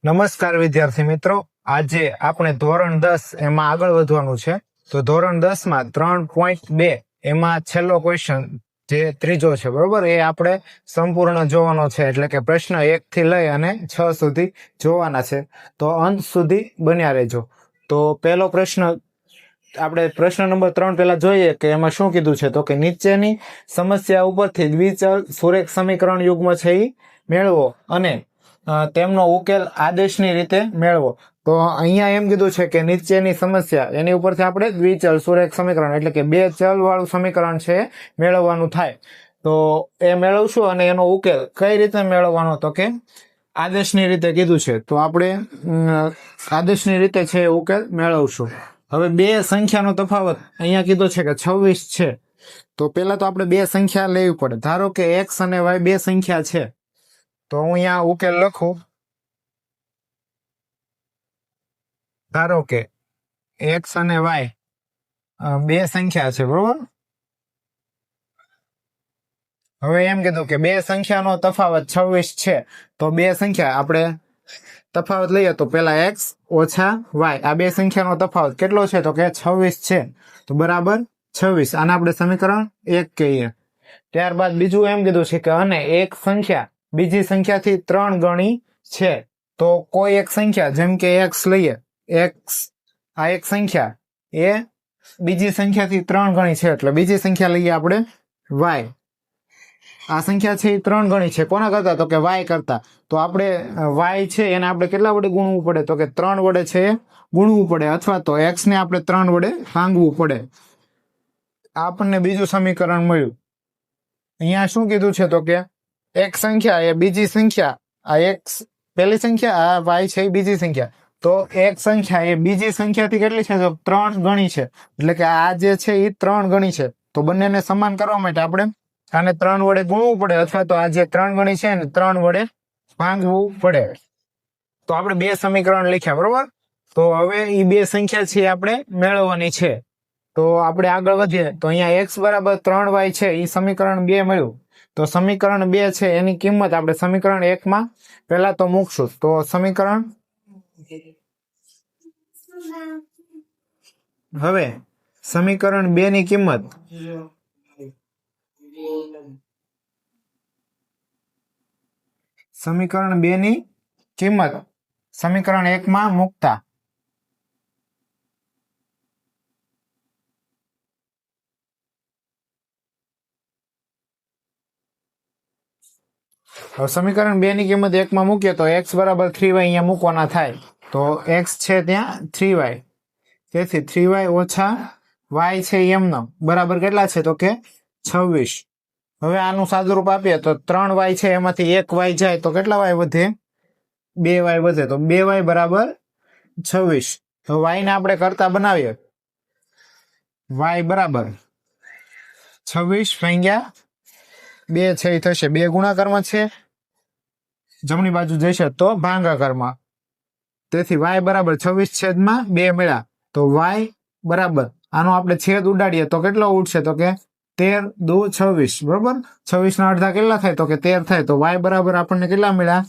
નમસ્કાર વિદ્યાર્થી મિત્રો, આજે આપણે ધોરણ 10 એમાં આગળ વધવાનું છે. તો ધોરણ 10 માં 3.2 એમાં છેલ્લો ક્વેશ્ચન જે ત્રીજો છે, બરોબર, એ આપણે સંપૂર્ણ જોવાનો છે. એટલે કે પ્રશ્ન 1 થી લઈ અને 6 સુધી જોવાના છે. તો અંત સુધી બન્યા રહેજો. તો પહેલો પ્રશ્ન આપણે પ્રશ્ન નંબર 3 પહેલા જોઈએ કે એમાં શું કીધું છે. તો કે નીચેની સમસ્યા ઉપરથી દ્વિચલ સુરેખ સમીકરણ યુગ્મ છે એ મેળવો અને તેમનો ઉકેલ આદેશની રીતે મેળવો. તો અહીંયા એમ કીધું છે કે નીચેની સમસ્યા એની ઉપરથી આપણે દ્વિચલ સુરેખ સમીકરણ એટલે કે બે ચલ વાળું સમીકરણ છે મેળવવાનું થાય. તો એ મેળવશું અને એનો ઉકેલ કઈ રીતે મેળવવાનો, તો કે આદેશની રીતે કીધું છે. તો આપણે આદેશની રીતે છે ઉકેલ મેળવશું. હવે બે સંખ્યાનો તફાવત અહીંયા કીધો છે કે 26 છે. તો પેલા તો આપણે બે સંખ્યા લેવી પડે. ધારો કે x અને y બે સંખ્યા છે. તો હું અહીંયા ઉકેલ લખું. ધારો કે x અને y બે સંખ્યા છે, બરોબર. હવે એમ કીધું કે બે સંખ્યાનો તફાવત 26 છે. તો બે સંખ્યા આપણે તફાવત લઈએ તો પેલા x ઓછા y, આ બે સંખ્યાનો તફાવત કેટલો છે, તો કે 26 છે. તો બરાબર 26. આને આપણે સમીકરણ 1 કહીએ. ત્યારબાદ બીજું એમ કીધું છે કે અને એક સંખ્યા બીજી સંખ્યાથી 3 ગણી છે. તો કોઈ એક સંખ્યા જેમ કે x લઈએ, x આ એક સંખ્યા એ બીજી સંખ્યાથી 3 ગણી છે. એટલે બીજી સંખ્યા લઈએ આપણે y. આ સંખ્યા છે એ 3 ગણી છે. કોના કરતા, તો કે y કરતા. તો આપણે y છે એને આપણે કેટલા વડે ગુણવું પડે, તો કે 3 વડે છે ગુણવું પડે, અથવા તો x ને આપણે 3 વડે ભાંગવું પડે. આપણને બીજું સમીકરણ મળ્યું. અહીંયા શું કીધું છે, તો કે એક સંખ્યા એ બીજી સંખ્યા, આ x પહેલી સંખ્યા, આ y છે એ બીજી સંખ્યા. તો એક સંખ્યા એ બીજી સંખ્યાથી કેટલી છે, તો 3 ગણી છે. એટલે કે આ જે છે એ 3 ગણી છે. તો બંનેને સમાન કરવા માટે આપણે આને 3 વડે ગુણવું પડે, અથવા તો આ જે 3 ગણી છે ને 3 વડે ભાંગવું પડે. તો આપણે બે સમીકરણ લખ્યા, બરોબર. તો હવે એ બે સંખ્યા છે આપણે મેળવવાની છે. તો આપણે આગળ વધીએ તો અહીંયા x બરાબર 3y છે એ સમીકરણ 2 મળ્યું. તો સમીકરણ 2 છે એની કિંમત આપણે સમીકરણ 1 માં પહેલા તો મૂકશું. તો સમીકરણ હવે સમીકરણ 2 ની કિંમત સમીકરણ 2 ની કિંમત સમીકરણ 1 માં મૂકતા સમીકરણ 2 ની કિંમત 1 માં મૂકીએ તો x બરાબર 3y અહીંયા મૂકવાના થાય. તો x છે ત્યાં 3y, તેથી 3y ઓછા y છે એમનો બરાબર કેટલા છે, તો કે 26. હવે આનું સાદુરૂપ આપીએ તો 3y છે એમાંથી 1y જાય તો કેટલા y વધે, 2y વધે. તો 2y બરાબર 26. તો y ને આપણે કરતા બનાવીએ. y બરાબર 26 ભાગ્યા 2 છે એ થશે 2 ગુણાકારમાં છે, જમણી બાજુ જશે તો ભાગાકારમાં. તેથી y બરાબર 26 છેદમાં 2 મળ્યા. તો y બરાબર આનો આપણે છેદ ઉડાડીએ તો કેટલો ઉડશે, તો કે 13 દુ 26, બરોબર. 26 ના અડધા કેટલા થાય, તો કે 13 થાય. તો y બરાબર આપણને કેટલા મળ્યા,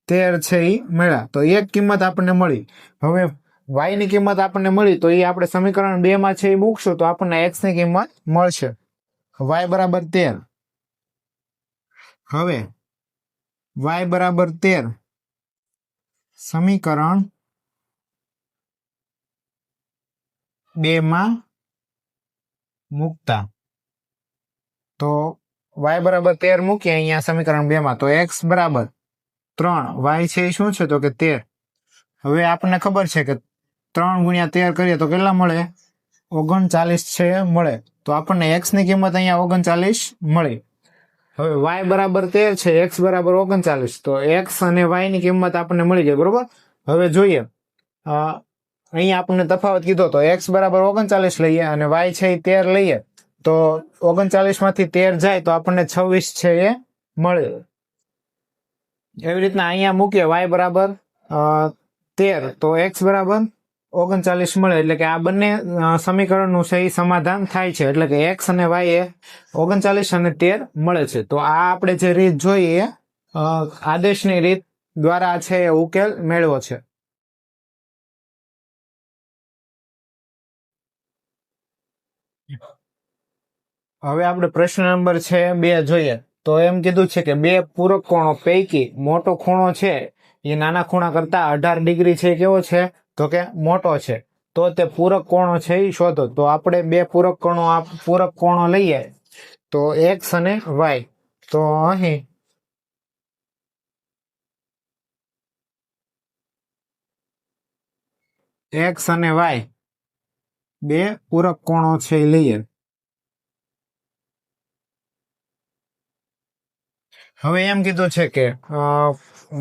13 છે એ મળ્યા. તો એક કિંમત આપણને મળી. હવે y ની કિંમત આપણને મળી તો એ આપણે સમીકરણ 2 માં છે એ મૂકશું તો આપણને x ની કિંમત મળશે. y બરાબર 13. હવે y બરાબર 13 સમીકરણ 2 માં મૂકતા. તો y બરાબર 13 મૂકીએ અહીંયા સમીકરણ 2 માં. તો x બરાબર 3, y છે એ શું છે, તો કે 13. હવે આપણને ખબર છે કે 3 ગુણ્યા 13 કરીએ તો કેટલા મળે, 39 છે મળે. તો આપણને x ની કિંમત અહીંયા 39 મળી. હવે y બરાબર 13 છે, x બરાબર 39. તો x અને y ની કિંમત આપણને મળી ગઈ, બરોબર. હવે જોઈએ અહીંયા આપણને તફાવત કીધો તો x બરાબર 39 લઈએ અને y છે એ 13 લઈએ. તો 39 માંથી 13 જાય તો આપણને 26 છે એ મળે. એવી રીતના અહીંયા મૂકીએ y બરાબર 13 તો x બરાબર 39 મળે એટલે કે આ બંને સમીકરણનું છે એ સમાધાન થાય છે એટલે કે x અને y એ 39 અને 13 મળે છે. તો આ આપણે જે રીત જોઈ એ આદેશની રીત દ્વારા છે એ ઉકેલ મેળવો છે. હવે આપણે પ્રશ્ન નંબર છે 2 જોઈએ. તો એમ કીધું છે કે બે પૂરક કોણો પૈકી મોટો ખૂણો છે એ નાના ખૂણા કરતા 18 ડિગ્રી છે કેવો છે તો કે મોટો છે. તો તે પૂરક કોણો છે એ શોધો. તો આપણે બે પૂરક કોણો લઈએ તો x અને y. તો અહીં x અને y બે પૂરક કોણો છે એ લઈએ. હવે એમ કીધું છે કે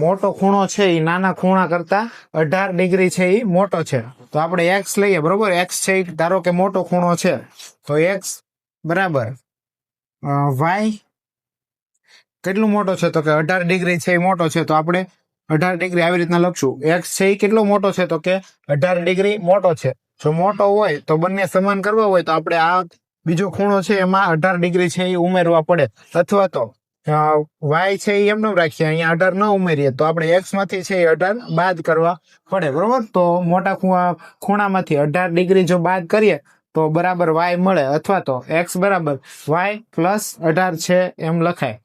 મોટો ખૂણો છે એ નાના ખૂણા કરતા 18 ડિગ્રી છે એ મોટો છે. તો આપણે x લઈએ બરોબર. x છે એ ધારો કે મોટો ખૂણો છે તો x બરાબર y કેટલું મોટો છે તો કે 18 ડિગ્રી છે એ મોટો છે. તો આપણે 18 ડિગ્રી આવી રીતના લખશું. x છે એ કેટલો મોટો છે તો કે 18 ડિગ્રી મોટો છે. જો મોટો હોય તો બંને સમાન કરવા હોય તો આપણે આ બીજો ખૂણો છે એમાં 18 ડિગ્રી છે એ ઉમેરવા પડે. અથવા તો y છે એ એમનું રાખીએ, અહીંયા 18 ન ઉમેરીએ તો આપણે x માંથી છે એ 18 બાદ કરવા પડે બરોબર. તો મોટા ખૂણામાંથી 18 ડિગ્રી જો બાદ કરીએ તો બરાબર y મળે. અથવા તો x બરાબર y પ્લસ 18 છે એમ લખાય,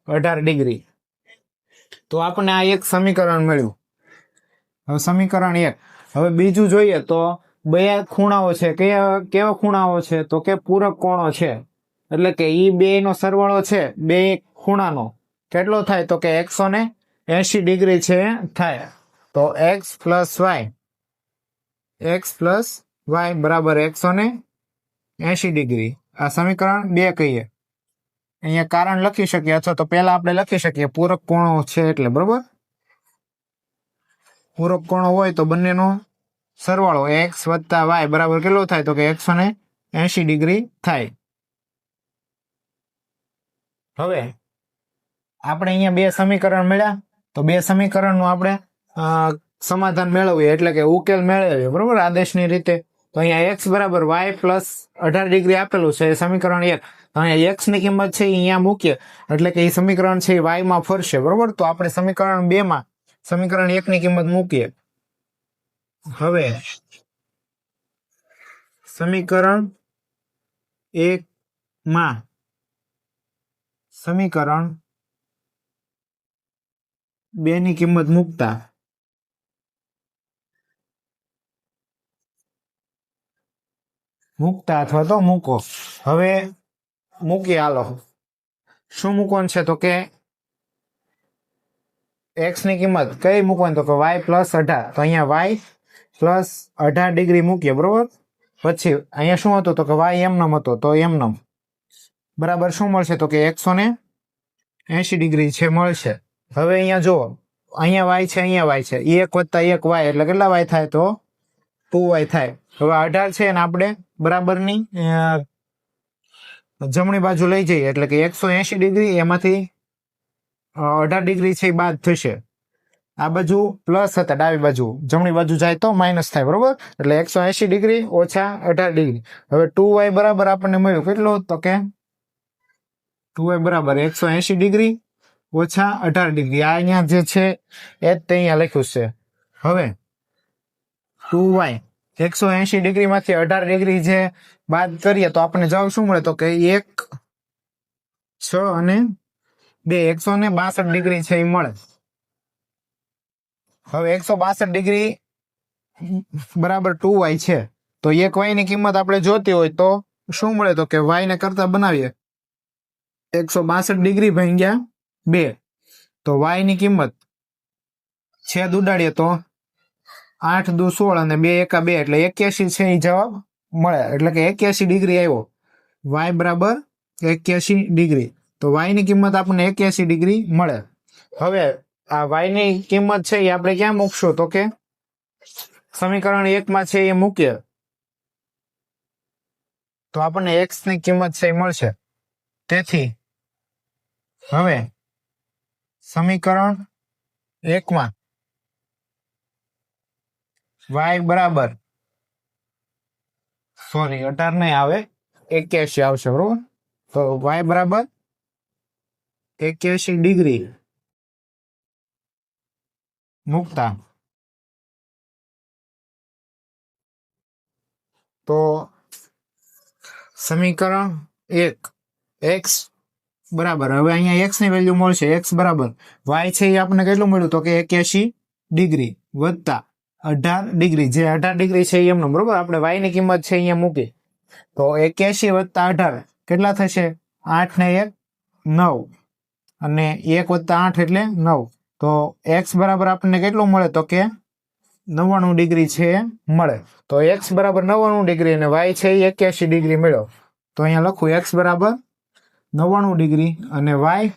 18 ડિગ્રી. તો આપણને આ એક સમીકરણ મળ્યું. હવે સમીકરણ 1. હવે બીજું જોઈએ તો બે ખૂણાઓ છે. કેવા ખૂણાઓ છે તો કે પૂરક કોણો છે. એટલે કે ઈ બે નો સરવાળો છે બે ખૂણાનો કેટલો થાય તો કે 180 ડિગ્રી છે થાય. તો x પ્લસ y બરાબર 180 ડિગ્રી. આ સમીકરણ 2 કહીએ. અહીંયા કારણ લખી શકીએ અથવા તો પહેલા આપણે લખી શકીએ પૂરક કોણો છે એટલે બરોબર. પૂરક કોણો હોય તો બંનેનો સરવાળો x વત્તા y બરાબર કેટલો થાય તો કે 180 ડિગ્રી થાય. હવે આપણે અહીંયા બે સમીકરણ મળ્યા તો બે સમીકરણનું આપણે સમાધાન મેળવીએ એટલે કે ઉકેલ મેળવીએ બરોબર આદેશની રીતે. તો અહીંયા x બરાબર y પ્લસ 18 ડિગ્રી આપેલું છે એ સમીકરણ 1. અહીંયા x ની કિંમત છે અહીંયા મૂકીએ એટલે કે એ સમીકરણ છે y માં ફરશે બરોબર. તો આપણે સમીકરણ 2 માં સમીકરણ 1 ની કિંમત મૂકીએ. હવે સમીકરણ 1 માં સમીકરણ 2 ની કિંમત મૂકતા અથવા તો મૂકો. હવે મૂકીએ હાલો. શું મૂકવાનું છે તો કે x ની કિંમત કઈ મૂકવાની તો કે y પ્લસ 18. તો અહીંયા y પ્લસ 18 ડિગ્રી મૂકીએ બરોબર. પછી અહીંયા શું હતું તો કે y એમનમ હતો તો એમનમ બરાબર શું મળશે તો કે 180 ડિગ્રી છે મળશે. હવે અહીંયા જુઓ અહીંયા y છે અહીંયા y છે. 1 વત્તા 1 y એટલે કેટલા y થાય તો 2y થાય. હવે 18 છે ને આપણે બરાબરની જમણી બાજુ લઈ જઈએ એટલે કે 180 ડિગ્રી એમાંથી 18 ડિગ્રી છે બાદ થશે. આ બાજુ પ્લસ હતા ડાબી બાજુ, જમણી બાજુ જાય તો માઇનસ થાય બરોબર. એટલે 180 ડિગ્રી ઓછા 18 ડિગ્રી. હવે 2y બરાબર આપણને મળ્યું કેટલું તો કે 2y બરાબર 180 ડિગ્રી ઓછા 18 ડિગ્રી. આ અહીંયા જે છે એ જ તે અહીંયા લખ્યું છે. હવે 2y 180 ડિગ્રી માંથી 18 ડિગ્રી જે બાદ કરીએ તો આપણને જવાબ શું મળે તો કે 1 6 અને 2 162 ડિગ્રી છે એ મળે. હવે 162 ડિગ્રી બરાબર 2y છે. તો એક y ની કિંમત આપણે જોતી હોય તો શું મળે તો કે y ને કરતા બનાવીએ 162 ડિગ્રી ભાગ્યા 2. તો y ની કિંમત છેદ ઉડાડીએ તો 8 દુ 16 અને 2 એકા 2 એટલે 81 છે એ જવાબ મળે. એટલે કે 81 ડિગ્રી આવ્યો. y બરાબર 81 ડિગ્રી. તો y ની કિંમત આપણને 81 ડિગ્રી મળે. હવે આ y ની કિંમત છે એ આપણે ક્યાં મૂકશું તો કે સમીકરણ 1 માં છે એ મૂકીએ તો આપણને x ની કિંમત છે એ મળશે. તેથી હવે સમીકરણ 1 માં y બરાબર સોરી 18 નહીં આવે, 81 આવશે, બરોબર. તો વાય બરાબર 81 ડિગ્રી મૂકતા તો સમીકરણ 1 એક્સ બરાબર, હવે અહીંયા એક્સ ની વેલ્યુ મળશે, એક્સ બરાબર વાય છે એ આપણને કેટલું મળ્યું તો કે 81 ડિગ્રી વત્તા 18 ડિગ્રી, જે 18 ડિગ્રી છે એ એમનું, બરોબર. આપણે વાય ની કિંમત છે અહીંયા મૂકી તો 81 વત્તા 18 કેટલા થશે? 8 ને 1 9 અને 1 વત્તા 8 એટલે 9. તો એક્સ બરાબર આપણને કેટલું મળે તો કે 99 ડિગ્રી છે મળે. તો એક્સ બરાબર 99 ડિગ્રી અને વાય છે એ 81 ડિગ્રી મળ્યો. તો અહીંયા લખું એક્સ બરાબર 99 ડિગ્રી અને વાય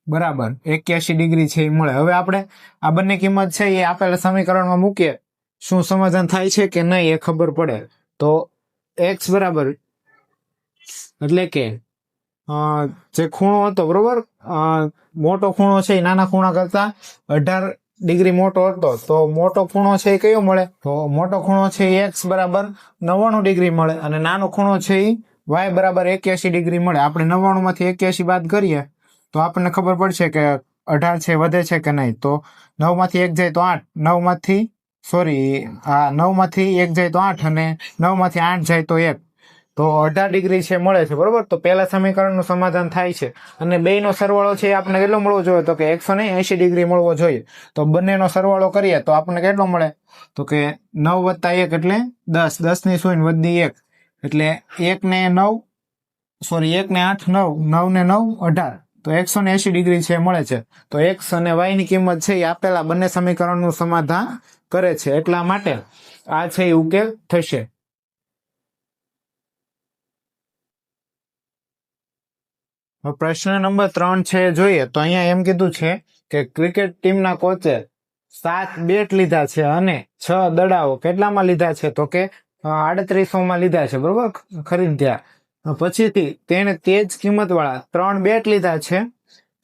બરાબર 81 ડિગ્રી છે એ મળે. હવે આપણે આ બંને કિંમત છે એ આપેલા સમીકરણમાં મૂકીએ, શું સમાધાન થાય છે કે નહીં એ ખબર પડે. તો એક્સ બરાબર એટલે કે જે ખૂણો હતો, બરોબર, મોટો ખૂણો છે એ નાના ખૂણા કરતા 18 ડિગ્રી મોટો હતો, તો મોટો ખૂણો છે એ કયો મળે? તો મોટો ખૂણો છે એ એક્સ બરાબર 99 ડિગ્રી મળે અને નાનો ખૂણો છે એ વાય બરાબર 81 ડિગ્રી મળે. આપણે 99 માંથી 81 બાદ કરીએ તો આપણને ખબર પડશે કે 18 છે વધે છે કે નહીં. તો 9 માંથી 1 જાય તો 8, 9 માંથી 1 જાય તો 8 અને 9 માંથી 8 જાય તો 1, તો 18 ડિગ્રી છે મળે છે, બરોબર. તો પહેલા સમીકરણનું સમાધાન થાય છે અને બેયનો સરવાળો છે આપણે કેટલો મળવો જોઈએ તો કે 180 ડિગ્રી મળવો જોઈએ. તો બંનેનો સરવાળો કરીએ તો આપણને કેટલો મળે તો કે 9 વત્તા 1 એટલે 10, 10 ની શૂન્ય વધી 1 એટલે 1 ને 9 1 ને 8 9, 9 ને 9 18, તો 180 ડિગ્રી છે મળે છે. તો એક્સ અને વાય ની કિંમત છે એ આપેલા બંને સમીકરણનું સમાધાન કરે છે, એટલા માટે આ છે એ ઉકેલ થશે. પ્રશ્ન નંબર 3 છે જોઈએ તો અહીંયા એમ કીધું છે કે ક્રિકેટ ટીમના કોચે 7 બેટ લીધા છે અને 6 દડાઓ કેટલામાં લીધા છે તો કે 3800 લીધા છે, બરોબર, ખરીદ્યા. પછીથી તેણે તે જ કિંમત વાળા 3 બેટ લીધા છે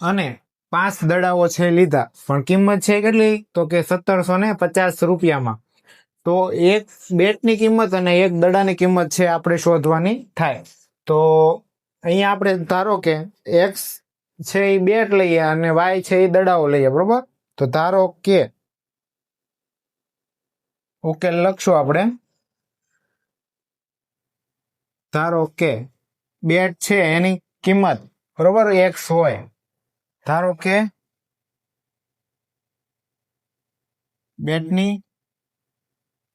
અને 5 દડાઓ છે લીધા, પણ કિંમત છે કેટલી તો કે 1750 રૂપિયામાં. તો એક બેટની કિંમત અને એક દડાની કિંમત છે આપણે શોધવાની થાય. તો અહીંયા આપણે ધારો કે એક્સ છે એ બેટ લઈએ અને વાય છે એ દડાઓ લઈએ, બરોબર. તો ધારો કે ઉકેલ લખશું આપણે. ધારો કે બેટ છે એની કિંમત, બરોબર, એક્સ હોય. ધારો કે બેટની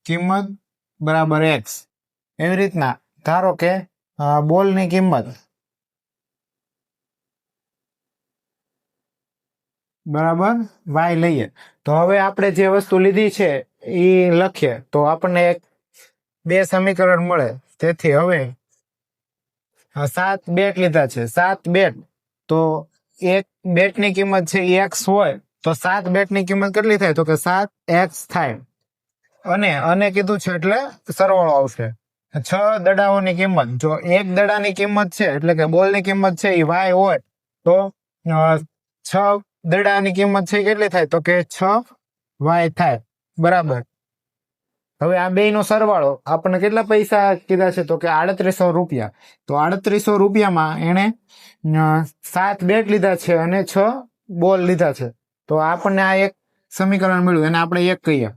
કિંમત બરાબર એક્સ. એવી રીતના ધારો કે બોલની કિંમત બરાબર વાય લઈએ. તો હવે આપણે જે વસ્તુ લીધી છે એ લખીએ તો આપણને બે સમીકરણ મળે. તેથી હવે 7 બેટ લીધા છે, 7 બેટ, તો એક બેટની કિંમત છે એક્સ હોય તો 7 બેટની કિંમત કેટલી થાય તો કે 7x થાય. અને કીધું છે એટલે સરવાળો આવશે. 6 દડાઓની કિંમત, જો એક દડાની કિંમત છે એટલે કે બોલની કિંમત છે એ વાય હોય તો 6 દડાની કિંમત છે કેટલી થાય તો કે 6y થાય, બરાબર. હવે આ બેયનો સરવાળો આપણને કેટલા પૈસા કીધા છે તો કે 3800 રૂપિયા. તો 3800 રૂપિયામાં એને 7 બેટ લીધા છે અને 6 બોલ લીધા છે. તો આપણને આ એક સમીકરણ મળ્યું, એને આપણે એક કહીએ.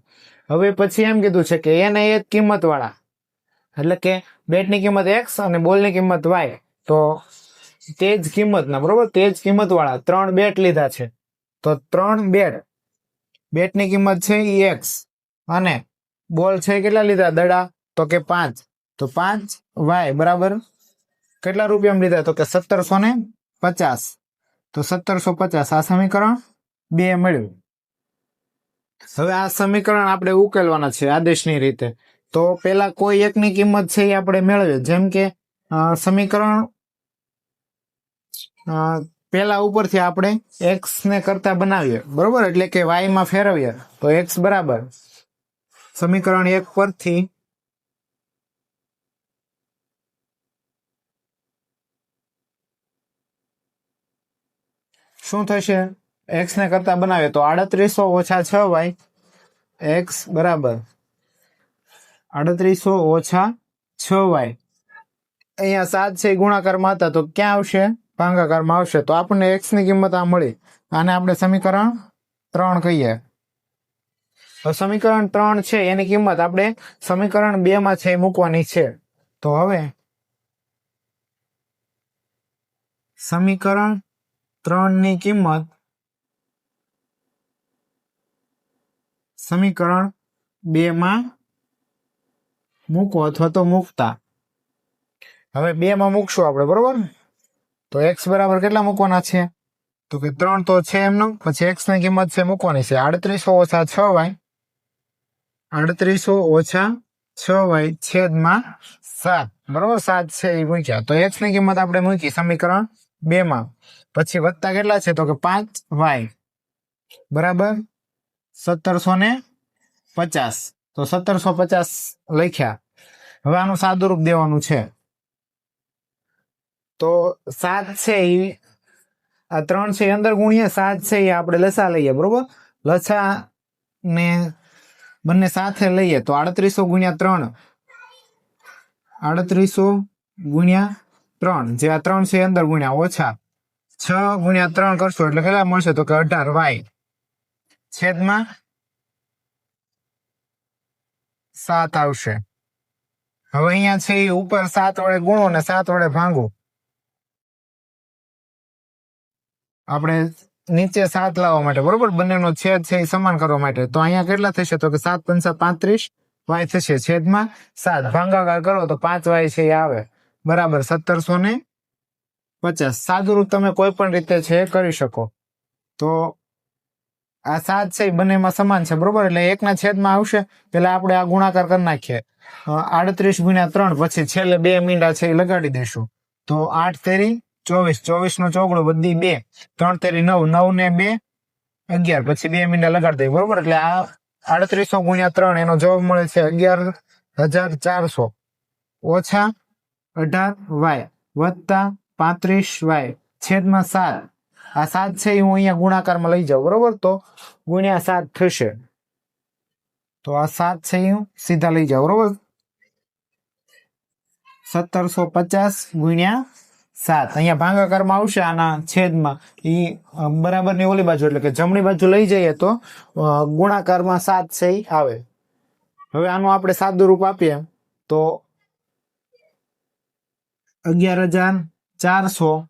હવે પછી એમ કીધું છે કે એને એક કિંમત વાળા, એટલે કે બેટની કિંમત એક્સ અને બોલની કિંમત વાય, તો તે જ કિંમતના, બરોબર, તે જ કિંમત વાળા 3 બેટ લીધા છે. તો 3 બેટની કિંમત છે એ એક્સ અને બોલ છે કેટલા લીધા દડા તો કે 5, તો 5y બરાબર કેટલા રૂપિયામાં લીધા તો કે 1750. તો 1750 આ સમીકરણ 2 મળ્યું. હવે આ સમીકરણ આપણે ઉકેલવાના છે આદેશની રીતે. તો પેલા કોઈ એકની કિંમત છે એ આપણે મેળવીએ, જેમ કે સમીકરણ પેલા ઉપરથી આપણે એક્સ ને કરતા બનાવીએ, બરોબર, એટલે કે વાય માં ફેરવીએ. તો એક્સ બરાબર સમીકરણ 1 પરથી શું થશે, એક્સ ને કરતા બનાવીએ તો 3800 ઓછા 6y, એક્સ બરાબર 3800 ઓછા 6y. અહીંયા 7 છે એ ગુણાકારમાં હતા તો ક્યાં આવશે? ભાગાકારમાં આવશે. તો આપણને x ની કિંમત આ મળી. આને આપણે સમીકરણ 3 કહીએ. તો સમીકરણ 3 છે એની કિંમત આપણે સમીકરણ 2 માં છે મૂકવાની છે. તો હવે સમીકરણ 3 ની કિંમત સમીકરણ 2 માં મૂકો અથવા તો મૂકતા. હવે 2 માં મૂકશું આપણે, બરોબર? તો x બરાબર કેટલા મૂકવાના છે? તો કે 3 તો છે એમનો, પછી x ની કિંમત છે મૂકવાની છે 3800 ઓછા 6y. 3800 ઓછા 6y છેદમાં 7, બરોબર? 7 છે એ મૂક્યા. તો x ની કિંમત આપણે મૂકી સમીકરણ 2 માં. પછી વત્તા કેટલા છે? તો કે 5y બરાબર 1750. તો 1750 લખ્યા. હવે આનું સાદુરૂપ દેવાનું છે. તો 7 છે એ આ 3 છે અંદર ગુણ્યા 7 છે એ આપણે લસા લઈએ, બરોબર? લસા ને બંને સાથે લઈએ તો 3800 ગુણ્યા 3, 3800 ગુણ્યા 3, જે આ 3 છે અંદર ગુણ્યા ઓછા 6 ગુણ્યા 3 કરશો એટલે કેટલા મળશે? તો કે 18y છેદમાં 7 આવશે. હવે અહીંયા છે એ ઉપર 7 વડે ગુણો ને 7 વડે ભાંગો. આપણે નીચે 7 લાવવા માટે, બરોબર? બંનેનો છેદ છે એ સમાન કરવા માટે. તો અહીંયા કેટલા થશે? તો કે 7 × 35 y થશે છેદમાં 7. ભાગાકાર કરો તો 5y છે એ આવે બરાબર 1750. સાદુરૂપ તમે કોઈ પણ રીતે છે એ કરી શકો. તો આ 7 છે એ બંનેમાં સમાન છે, બરોબર? એટલે એકના છેદમાં આવશે. પેલા આપણે આ ગુણાકાર કરી નાખીએ 38 ગુણ્યા 3, પછી છેલ્લે 2 મીંડા છે એ લગાડી દઈશું. તો 8 તેરી 24, 24 નો ચોગડો બધી 2, 3 તેરી 9, 9 ને 2 11, પછી 2 મીંડા લગાડી દઈએ, બરોબર? એટલે આ 3800 ગુણ્યા 3 એનો જવાબ મળે છે 11400 ઓછા 18y વત્તા 35y છેદમાં 7. આ 7 છે એ હું અહીંયા ગુણાકારમાં લઈ જાઉં, બરોબર? તો ગુણ્યા 7 થશે. તો આ 7 છે એ હું સીધા લઈ જાઉં, બરોબર? 1750 ગુણ્યા 7 અહીંયા ભાગાકારમાં આવશે. આના છેદમાં એ બરાબરની ઓલી બાજુ એટલે કે જમણી બાજુ લઈ જઈએ તો ગુણાકારમાં 7 છે એ આવે. હવે આનું આપણે સાદુરૂપ આપીએ તો 11400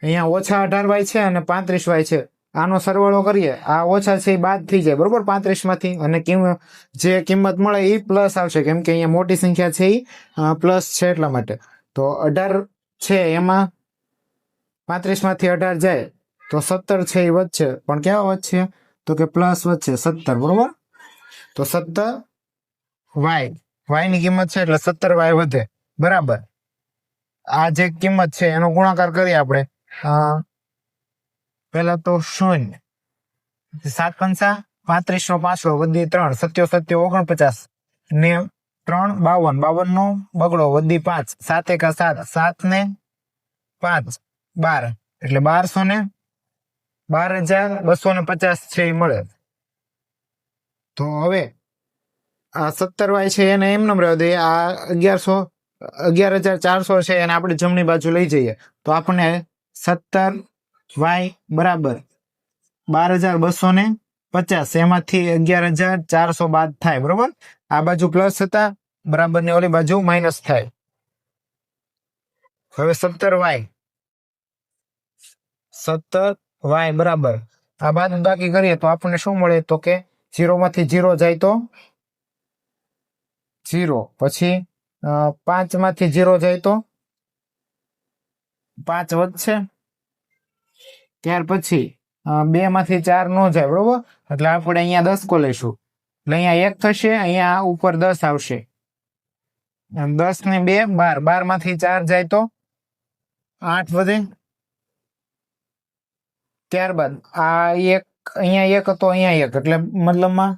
અહીંયા ઓછા 18y છે અને 35y છે. આનો સરવાળો કરીએ, આ ઓછા છે એ બાદ થઈ જાય, બરોબર? 35 માંથી, અને જે કિંમત મળે એ પ્લસ આવશે, કેમ કે અહીંયા મોટી સંખ્યા છે એ પ્લસ છે એટલા માટે. તો 18 છે એમાં 35 માંથી 18 જાય તો 17 છે એ વધશે. પણ કેવા વધશે? તો કે પ્લસ વધશે 17, બરોબર? તો 17y ની કિંમત છે એટલે 17y વધે બરાબર. આ જે કિંમત છે એનો ગુણાકાર કરીએ આપણે. પેલા તો 0, 7 પંચા 35 નો 5 વધી 3, 7 7 49 ને 3 52, 52 નો બગડો વધી 5, 7 1 7, 7 ને 5 12, એટલે 1200 ને 12250 છે એ મળે. તો હવે આ 17y છે એને એમને રહેવા દઈએ. આ 11400 છે એને આપણે જમણી બાજુ લઈ જઈએ તો આપણને 17y બરાબર 12250, એમાંથી 11400 બાદ થાય, બરોબર? આ બાજુ પ્લસ હતા, બરાબર ની ઓલી બાજુ માઇનસ થાય. હવે 17y બરાબર આ બાદ બાકી કરીએ તો આપણને શું મળે? તો કે 0 માંથી 0 જાય તો 0, પછી 5 માંથી 0 જાય તો 5 વધશે. ત્યાર પછી 2 માંથી 4 નો જાય, બરોબર? એટલે આપણે અહીંયા 10 કો લઈશું એટલે અહીંયા 1 થશે, અહીંયા ઉપર 10 આવશે. 10 ને 2 12, 12 માંથી 4 જાય તો 8 વધે. ત્યારબાદ આ 1 અહીંયા 1 હતો, અહીંયા 1 એટલે મતલબમાં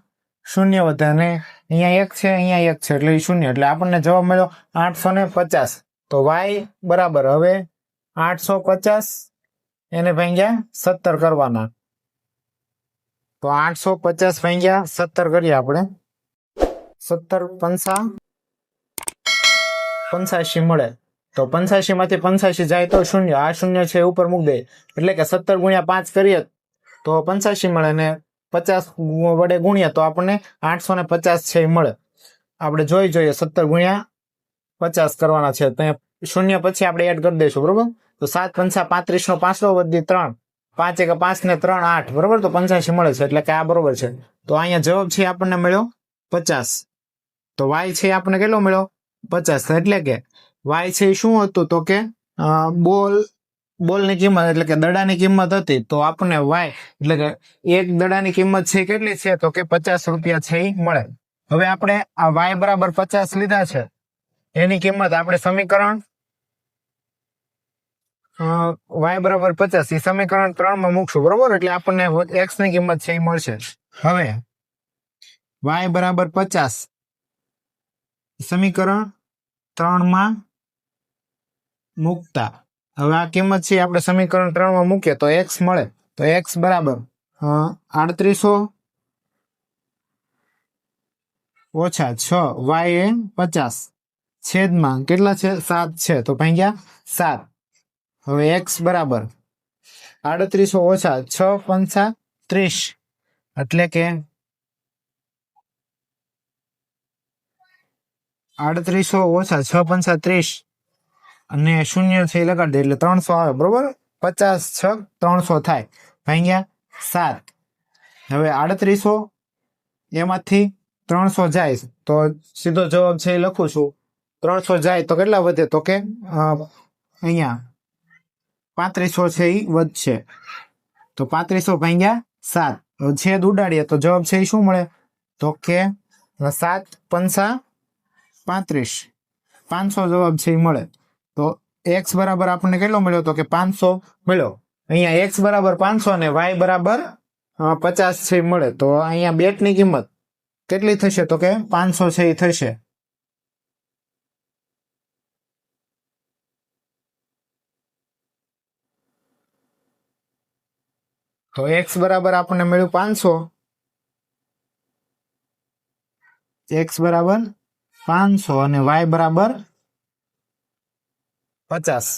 0 વધે, અને અહીંયા 1 છે, અહીંયા 1 છે એટલે 0. એટલે આપણને જવાબ મળ્યો 850. તો y બરાબર હવે 850 એને ભાગ્યા 17 કરવાના. તો 850 ભાગ્યા 17 કરીએ આપણે. 17 પંચા 85 મળે. તો 85 માંથી 85 જાય તો શૂન્ય, આ શૂન્ય છે ઉપર મૂકી દે, એટલે કે 17 ગુણ્યા 5 કરીએ તો 85 મળે, ને 50 વડે ગુણ્યા તો આપણને 850 છે એ મળે. આપણે જોઈએ 17 ગુણ્યા 50 કરવાના છે, તો શૂન્ય પછી આપણે એડ કરી દઈશું, બરોબર. તો 7 પંચા 35 નો 5 વધી 3, 5 એક 5 ને 3 8, બરોબર. તો 85 મળે છે, એટલે કે આ બરોબર છે. તો અહીંયા જવાબ છે આપણને મળ્યો 50. તો વાય છે આપણને કેટલો મળ્યો 50, એટલે કે વાય છે શું હતું તો કે બોલની કિંમત એટલે કે દડાની કિંમત હતી, તો આપણને વાય એટલે કે એક દડાની કિંમત છે કેટલી છે તો કે 50 રૂપિયા છે એ મળે. હવે આપણે આ વાય બરાબર 50 લીધા છે, એની કિંમત આપણે સમીકરણ વાય બરાબર 50 એ સમીકરણ 3 માં મૂકશું, બરોબર. એટલે આપણને એક્સ ની કિંમત છે એ મળશે. હવે વાય બરાબર 50 સમીકરણ 3 માં મૂકતા, હવે આ કિંમત છે આપણે સમીકરણ 3 માં મૂકીએ તો એક્સ મળે. તો એક્સ બરાબર 3800 ઓછા 6 વાય એ 50 છેદમાં કેટલા છે 7 છે, તો ભાગ્યા 7. હવે એક્સ બરાબર 3800 ઓછા 6 પંચા 30, એટલે કે 3800 ઓછા 6 પંચા 30 અને શૂન્ય છે એ લગાડી દે એટલે 300 આવે, બરોબર. 50 6 300 થાય, ભાગ્યા 7. હવે 3800 એમાંથી 300 જાય તો સીધો જવાબ છે એ લખું છું. 300 જાય તો કેટલા વધે તો કે અહીંયા 3500 છે એ વધશે. તો 3500 ભાગ્યા 7, છેદ ઉડાડીએ તો જવાબ છે એ શું મળે તો કે 7 પંચા 35, 500 જવાબ છે એ મળે. તો એક્સ બરાબર આપણને કેટલો મળ્યો તો કે 500 મળ્યો. અહીંયા એક્સ બરાબર 500 અને વાય બરાબર 50 છે એ મળે. તો અહીંયા બેટની કિંમત કેટલી થશે તો કે 500 છે એ થશે. તો એક્સ બરાબર આપણને મળ્યું 500, એક્સ બરાબર 500 અને વાય બરાબર 50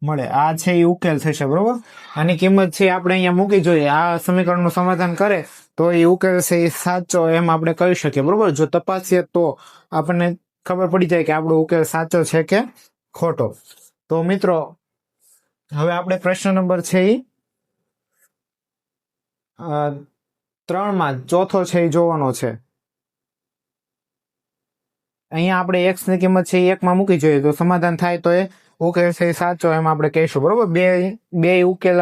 મળે. આ છે એ ઉકેલ થશે, બરોબર. આની કિંમત છે આપણે અહીંયા મૂકી જોઈએ. આ સમીકરણનું સમાધાન કરે તો એ ઉકેલ છે એ સાચો એમ આપણે કહી શકીએ, બરોબર. જો તપાસીએ તો આપણને ખબર પડી જાય કે આપણો ઉકેલ સાચો છે કે ખોટો. તો મિત્રો હવે આપણે પ્રશ્ન નંબર છે એ 3 માં ચોથો છે એ જોવાનો છે. અહીંયા આપણે એક્સ ની કિંમત છે એ 1 માં મૂકી જોઈએ તો સમાધાન થાય તો એ ઉકેલ છે સાચો એમ આપણે કહીશું, બરોબર. બે ઉકેલ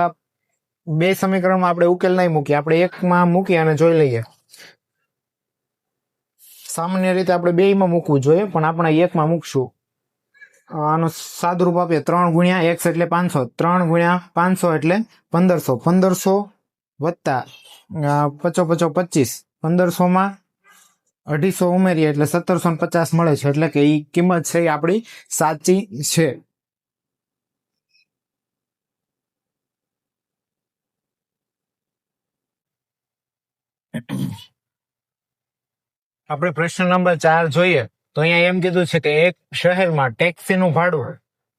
બે સમીકરણમાં આપણે ઉકેલ નહીં મૂકીએ, આપણે 1 માં મૂકી અને જોઈ લઈએ. સામાન્ય રીતે આપણે 2 માં મૂકવું જોઈએ પણ આપણે 1 માં મૂકશું. આનું સાદુરૂપ આપીએ 3 ગુણ્યા x એટલે 500, 3 ગુણ્યા 500 એટલે 1500, 1500 વત્તા 55 25, 1500 માં 250 ઉમેરીએ એટલે 1750 મળે છે, એટલે કે એ કિંમત છે એ આપણી સાચી છે. આપણે પ્રશ્ન નંબર 4 જોઈએ તો અહીંયા એમ કીધું છે કે એક શહેરમાં ટેક્સીનું ભાડું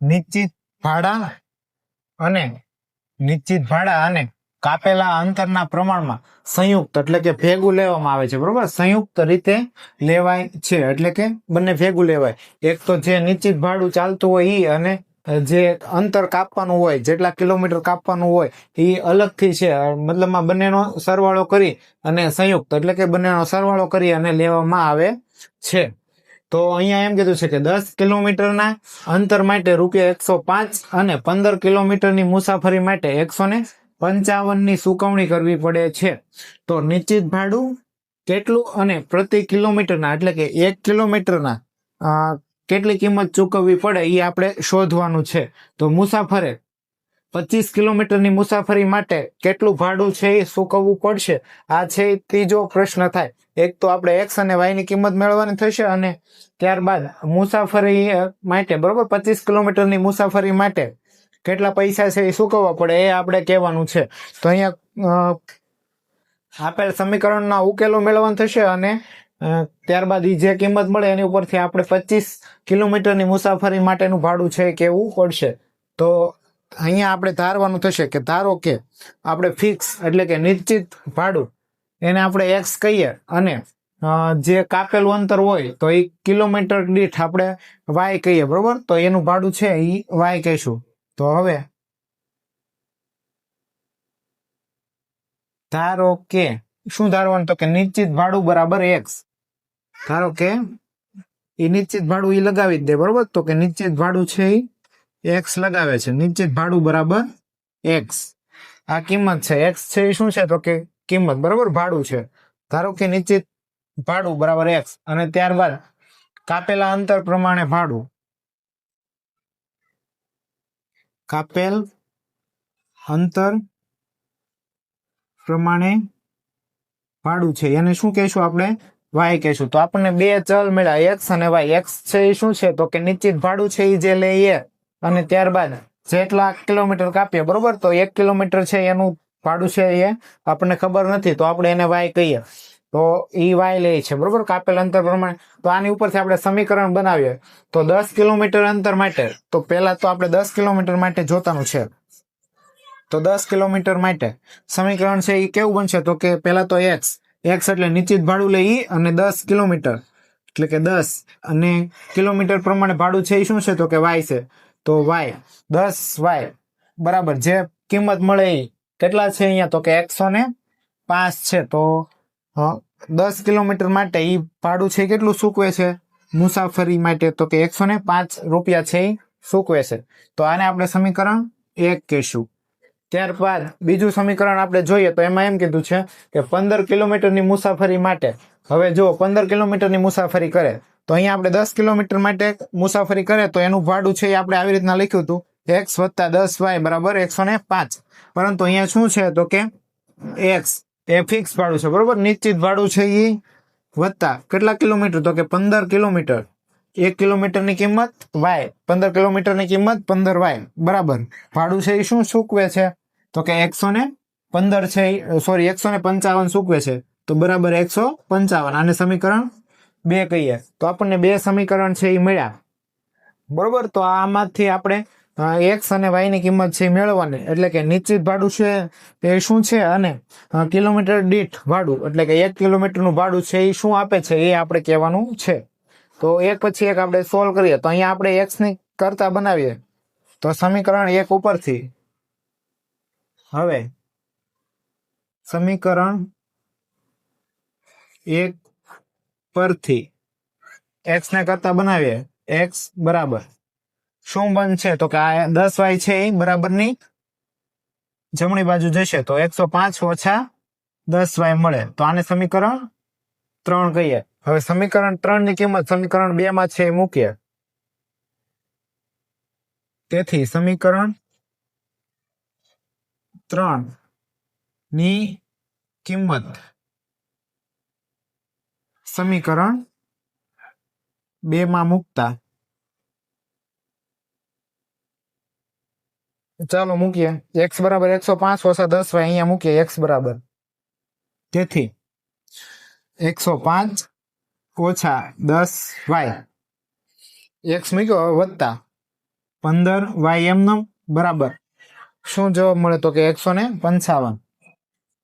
નિશ્ચિત ભાડા અને કાપેલા અંતરના પ્રમાણમાં સંયુક્ત એટલે કે ભેગું લેવામાં આવે છે, બરોબર. સંયુક્ત રીતે લેવાય છે એટલે કે બંને ભેગું લેવાય. એક તો જે નિશ્ચિત ભાડું ચાલતું હોય ઈ અને જે અંતર કાપવાનું હોય, જેટલા કિલોમીટર કાપવાનું હોય એ અલગથી છે, મતલબમાં બંનેનો સરવાળો કરી અને સંયુક્ત એટલે કે બંનેનો સરવાળો કરી અને લેવામાં આવે છે. તો અહીંયા એમ કીધું છે કે 10 કિલોમીટરના અંતર માટે ₹105 અને 15 કિલોમીટરની મુસાફરી માટે 155 ની ચૂકવણી કરવી પડે છે. તો નિશ્ચિત ભાડું કેટલું અને પ્રતિ કિલોમીટરના એટલે કે 1 કિલોમીટરના કેટલી કિંમત ચૂકવવી પડે એ આપણે શોધવાનું છે. તો મુસાફરે 25 કિલોમીટરની મુસાફરી માટે કેટલું ભાડું છે એ ચૂકવવું પડશે. આ છે ત્રીજો પ્રશ્ન થાય. એક તો આપણે એક્સ અને વાય ની કિંમત મેળવવાની થશે અને ત્યારબાદ મુસાફરી માટે, બરોબર, 25 કિલોમીટરની મુસાફરી માટે કેટલા પૈસા છે એ ચૂકવવા પડે એ આપણે કહેવાનું છે. તો અહીંયા આપેલ સમીકરણના ઉકેલો મેળવવાનું થશે અને ત્યારબાદ એ જે કિંમત મળે એની ઉપરથી આપણે 25 કિલોમીટરની મુસાફરી માટેનું ભાડું છે કેવું પડશે. તો અહીંયા આપણે ધારવાનું થશે કે ધારો કે આપણે ફિક્સ એટલે કે નિશ્ચિત ભાડું એને આપણે એક્સ કહીએ અને જે કાપેલું અંતર હોય તો એ કિલોમીટર દીઠ આપણે વાય કહીએ, બરોબર. તો એનું ભાડું છે એ વાય કહીશું. તો હવે ધારો કે શું ધારવાનું, તો કે નિશ્ચિત ભાડું બરાબર એક્સ. ધારો કે એ નિશ્ચિત ભાડું એ લગાવી જ દે, બરોબર. તો કે નિશ્ચિત ભાડું છે એ એક્સ લગાવે છે. નિશ્ચિત ભાડું બરાબર એક્સ. આ કિંમત છે એક્સ છે એ શું છે, તો કે કિંમત, બરોબર, ભાડું છે. ધારો કે નિશ્ચિત ભાડું બરાબર એક્સ અને ત્યારબાદ કાપેલા અંતર પ્રમાણે ભાડું. કાપેલ અંતર પ્રમાણે ભાડું છે એને શું કહેશું આપણે, વાય કહેશું. તો આપણને બે ચલ મળ્યા એક્સ અને વાય. એક્સ છે એ શું છે, તો કે નિશ્ચિત ભાડું છે એ જે લઈએ અને ત્યારબાદ જેટલા કિલોમીટર કાપીએ, બરોબર. તો 1 કિલોમીટર છે એનું ભાડું છે એ આપણને ખબર નથી, તો આપણે એને વાય કહીએ. તો એ વાય લે છે, બરોબર, કાપેલ અંતર પ્રમાણે. તો આની ઉપરથી આપણે સમીકરણ બનાવીએ. તો 10 કિલોમીટર અંતર માટે, તો પહેલા તો આપણે 10 કિલોમીટર માટે જોતાનું છે. તો 10 કિલોમીટર માટે સમીકરણ છે એ કેવું બનશે, તો કે પહેલા તો એક્સ એટલે નિશ્ચિત ભાડું લઈ અને 10 કિલોમીટર એટલે કે 10 અને કિલોમીટર પ્રમાણે ભાડું છે એ શું છે, તો કે વાય છે. તો વાય 10 વાય બરાબર જે કિંમત મળે એ કેટલા છે અહીંયા, તો કે 105 છે. તો 10 કિલોમીટર માટે એ ભાડું છે કેટલું ચૂકવે છે મુસાફરી માટે, તો કે 105 રૂપિયા છે એ ચૂકવે છે. તો આને આપણે સમીકરણ 1 કહીશું. ત્યારબાદ બીજું સમીકરણ આપણે જોઈએ તો એમાં એમ કીધું છે કે 15 કિલોમીટરની મુસાફરી માટે. હવે જો 15 કિલોમીટરની મુસાફરી કરે તો અહીંયા આપણે 10 કિલોમીટર માટે મુસાફરી કરે તો એનું ભાડું છે એ આપણે આવી રીતના લખ્યું હતું x + 10y બરાબર 105. પરંતુ અહીંયા શું છે, તો કે x એ ફિક્સ ભાડું છે, બરોબર. નિશ્ચિત ભાડું છે એ વત્તા કેટલા કિલોમીટર, તો કે 15 કિલોમીટર. 1 કિલોમીટરની કિંમત y, 15 કિલોમીટરની કિંમત 15y બરાબર ભાડું છે એ શું ચૂકવે છે, તો કે 115 છે, સોરી 155 ચૂકવે છે. તો બરાબર 155. આને સમીકરણ 2 કહીએ. તો આપણને બે સમીકરણ છે એ મળ્યા, બરોબર. તો આમાંથી આપણે એક્સ અને વાય ની કિંમત છે મેળવવાની, એટલે કે નિશ્ચિત ભાડું છે એ શું છે અને કિલોમીટર દીઠ ભાડું એટલે કે 1 કિલોમીટરનું ભાડું છે એ શું આપે છે એ આપણે કહેવાનું છે. તો એક પછી એક આપણે સોલ્વ કરીએ. તો અહીંયા આપણે એક્સ ની કરતા બનાવીએ તો સમીકરણ 1 ઉપરથી હવે સમીકરણ 1 પરથી એક્સ ને કરતા બનાવીએ. એક્સ બરાબર શું બનશે, તો કે આ 10y છે એ બરાબરની જમણી બાજુ જશે તો 105 - 10y મળે. તો આને સમીકરણ 3 કહીએ. હવે સમીકરણ 3 ની કિંમત સમીકરણ 2 માં છે એ મૂકીએ. તેથી સમીકરણ 3 ની કિંમત સમીકરણ 2 માં મૂકતા ચાલો મૂકીએ. x બરાબર 105 - 10y અહીંયા મૂકીએ. x બરાબર તેથી 105 - 10y x મૂક્યો વત્તા 15y એમનો બરાબર શું જવાબ મળે, તો કે 155.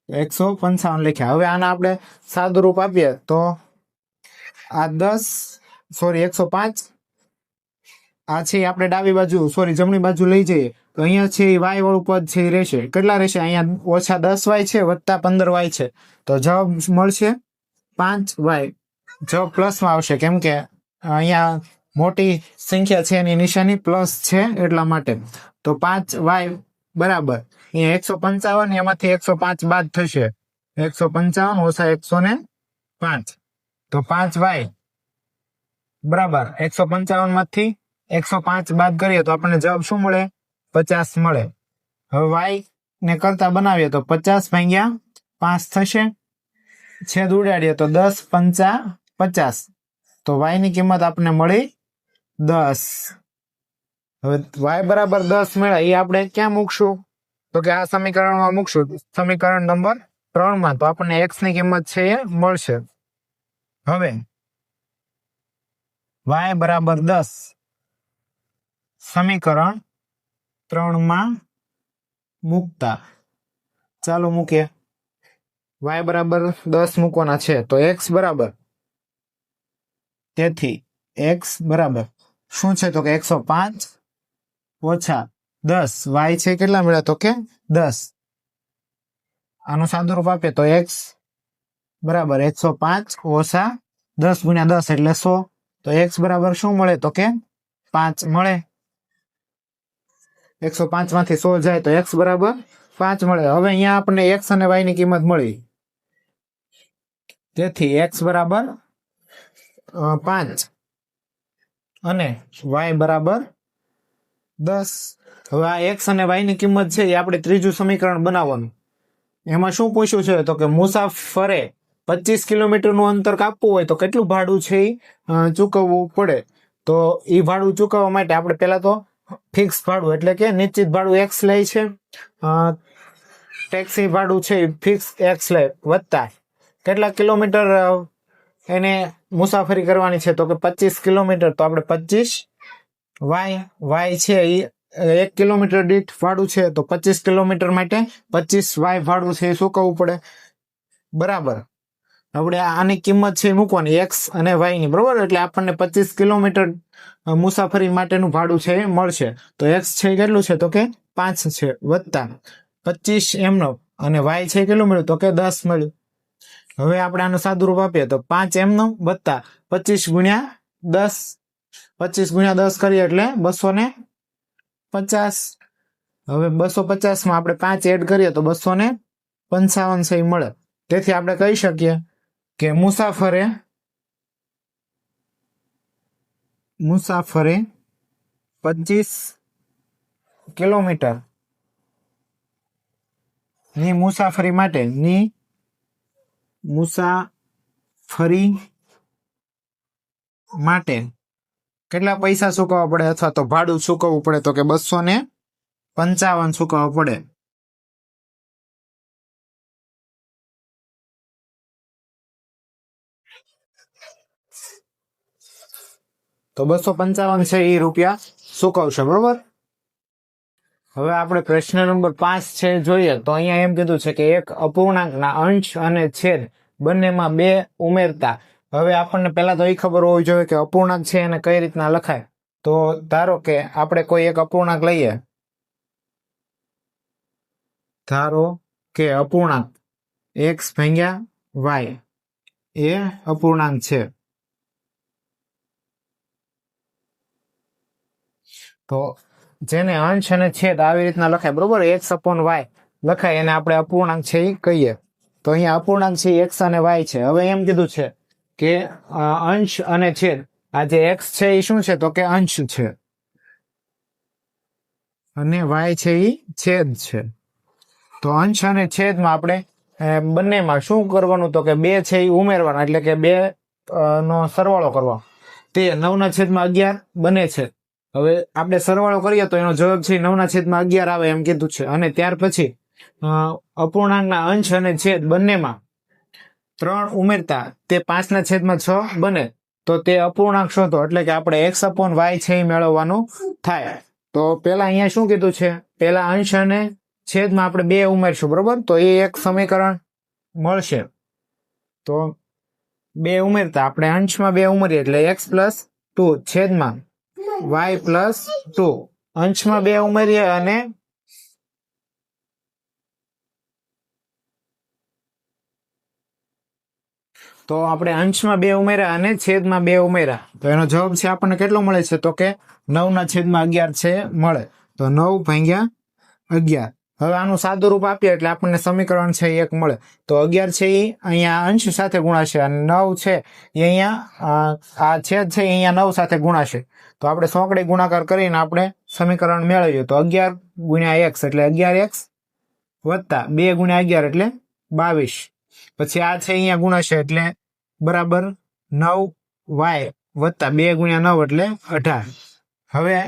155 લખ્યા. હવે આના આપણે સાદું રૂપ આપીએ તો આ 105 આ છે આપણે ડાબી બાજુ સોરી જમણી બાજુ લઈ જઈએ તો અહીંયા છે y વાળું પદ છે એ રહેશે. કેટલા રહેશે, અહીંયા -10y છે વત્તા 15y છે. તો જવાબ મળશે 5y. જવાબ પ્લસમાં આવશે કેમ કે અહીંયા મોટી સંખ્યા છે એની નિશાની પ્લસ છે એટલા માટે. તો 5y બરાબર અહીંયા 155 એમાંથી 105 બાદ થશે. 155 - 105 તો 5y બરાબર 155 માંથી 105 બાદ કરીએ તો આપણને જવાબ શું મળે, 50 મળે. હવે y ને કરતા બનાવીએ તો 50 / 5 થશે. છેદ ઉડાડીએ તો 10 × 5 = 50. તો y ની કિંમત આપણને મળી 10. હવે y બરાબર 10 મળ્યા એ આપણે ક્યાં મૂકશું, તો કે આ સમીકરણમાં મૂકશું, સમીકરણ નંબર 3 માં. તો આપણને x ની કિંમત છે એ મળશે. હવે y બરાબર 10 સમીકરણ 3 માં મૂકતા, ચાલો મૂકીએ. y બરાબર 10 મૂકવાના છે તો x બરાબર, તેથી x બરાબર શું છે તો કે 105 ઓછા 10, y છે કેટલા મળ્યા તો કે 10. આનું સાદુરૂપ આપીએ તો x બરાબર 105 ઓછા 10 ગુણ્યા 10 એટલે 100. તો x બરાબર શું મળે તો કે 5 મળે. 105 માંથી 100 જાય તો x બરાબર 5 મળે. હવે અહીંયા આપણને x અને y ની કિંમત મળી, તેથી x બરાબર 5 અને y બરાબર 10. હવે આ x અને y ની કિંમત છે એ આપણે ત્રીજું સમીકરણ બનાવવાનું. એમાં શું પૂછ્યું છે તો કે મુસાફરે 25 કિલોમીટરનું અંતર કાપવું હોય તો કેટલું ભાડું છે એ ચૂકવવું પડે. તો એ ભાડું ચૂકવવા માટે આપણે પહેલા તો ફિક્સ ભાડું એટલે કે નિશ્ચિત ભાડું x લે છે, ટેક્સી ભાડું છે ફિક્સ x લે, વત્તા કેટલા કિલોમીટર એને મુસાફરી કરવાની છે તો કે 25 કિલોમીટર. તો આપણે 25 y છે એ 1 કિલોમીટર દીઠ ભાડું છે તો 25 કિલોમીટર માટે 25 y ભાડું છે એ ચૂકવવું પડે, બરાબર. આપણે આની કિંમત છે મૂકવાની x અને y ની, બરોબર. એટલે આપણને 25 કિલોમીટર મુસાફરી માટેનું ભાડું છે એ મળશે. તો x છે કેટલું છે તો કે 5 છે, વત્તા 25 એમનો, અને y છે કેટલું મળ્યું તો કે 10 મળ્યું. હવે આપણે આનું સાદુરૂપ આપીએ તો 5 એમનો વત્તા 25 ગુણ્યા 10, 25 ગુણ્યા 10 કરીએ એટલે 250. હવે 250 માં આપણે 5 એડ કરીએ તો 255 છે મળે. તેથી આપણે કહી શકીએ કે મુસાફરે 25 કિલોમીટર ની મુસાફરી માટે કેટલા પૈસા ચૂકવવા પડે અથવા તો ભાડું ચૂકવવું પડે તો કે 255 ચૂકવવા પડે. તો 255 છે એ રૂપિયા ચૂકવશે, બરોબર. હવે આપણે પ્રશ્ન નંબર 5 છે જોઈએ તો અહીંયા એમ કીધું છે કે એક અપૂર્ણાંકના અંશ અને છેદ બંનેમાં 2 ઉમેરતા. હવે આપણને પહેલા તો એ ખબર હોવી જોઈએ કે અપૂર્ણાંક છે એને કઈ રીતના લખાય. તો ધારો કે આપણે કોઈ એક અપૂર્ણાંક લઈએ, ધારો કે અપૂર્ણાંક x ભાગ્યા y એ અપૂર્ણાંક છે. તો જેને અંશ અને છેદ આવી રીતના લખાય, બરોબર, x upon y લખાય, એને આપણે અપૂર્ણાંક છે એ કહીએ. તો અહીંયા અપૂર્ણાંક છે x અને y છે. હવે એમ કીધું છે કે અંશ અને છેદ, આ જે x છે એ શું છે તો કે અંશ છે અને y છે એ છેદ છે. તો અંશ અને છેદમાં આપણે બંનેમાં શું કરવાનું તો કે 2 છે એ ઉમેરવાના, એટલે કે 2 નો સરવાળો કરવાનો. તે 9/11 બને છે. હવે આપણે સરવાળો કરીએ તો એનો જવાબ છે 9/11 આવે એમ કીધું છે. અને ત્યાર પછી અપૂર્ણાંકના અંશ અને છેદ બંનેમાં 3 ઉમેરતા તે 5/6 બને. તો તે અપૂર્ણાંક શોધો, એટલે કે આપણે x upon y છે એ મેળવવાનું થાય. તો પેલા અહીંયા શું કીધું છે, પેલા અંશ અને છેદમાં આપણે 2 ઉમેરશું, બરોબર. તો એ એક સમીકરણ મળશે. તો 2 ઉમેરતા આપણે અંશમાં 2 ઉમેરીએ એટલે x + 2 છેદમાં y + 2. અંશમાં 2 ઉમેરીએ અને તો આપણે અંશમાં 2 ઉમેર્યા અને છેદમાં 2 ઉમેર્યા. તો એનો જવાબ છે આપણને કેટલો મળે છે તો કે 9/11 છે મળે. તો 9/11. હવે આનું સાદુરૂપ આપીએ એટલે આપણને સમીકરણ છે એક મળે. તો 11 છે એ અહીંયા અંશ સાથે ગુણાશે અને 9 છે એ અહીંયા આ છેદ છે એ અહીંયા 9 સાથે ગુણાશે. તો આપણે સોંકડી ગુણાકાર કરીને આપણે સમીકરણ મેળવીએ. તો 11 × x એટલે 11x વત્તા 2 × 11 એટલે 22. પછી આ છે અહીંયા ગુણાશે એટલે બરાબર 9y વત્તા 2 × 9 એટલે 18. હવે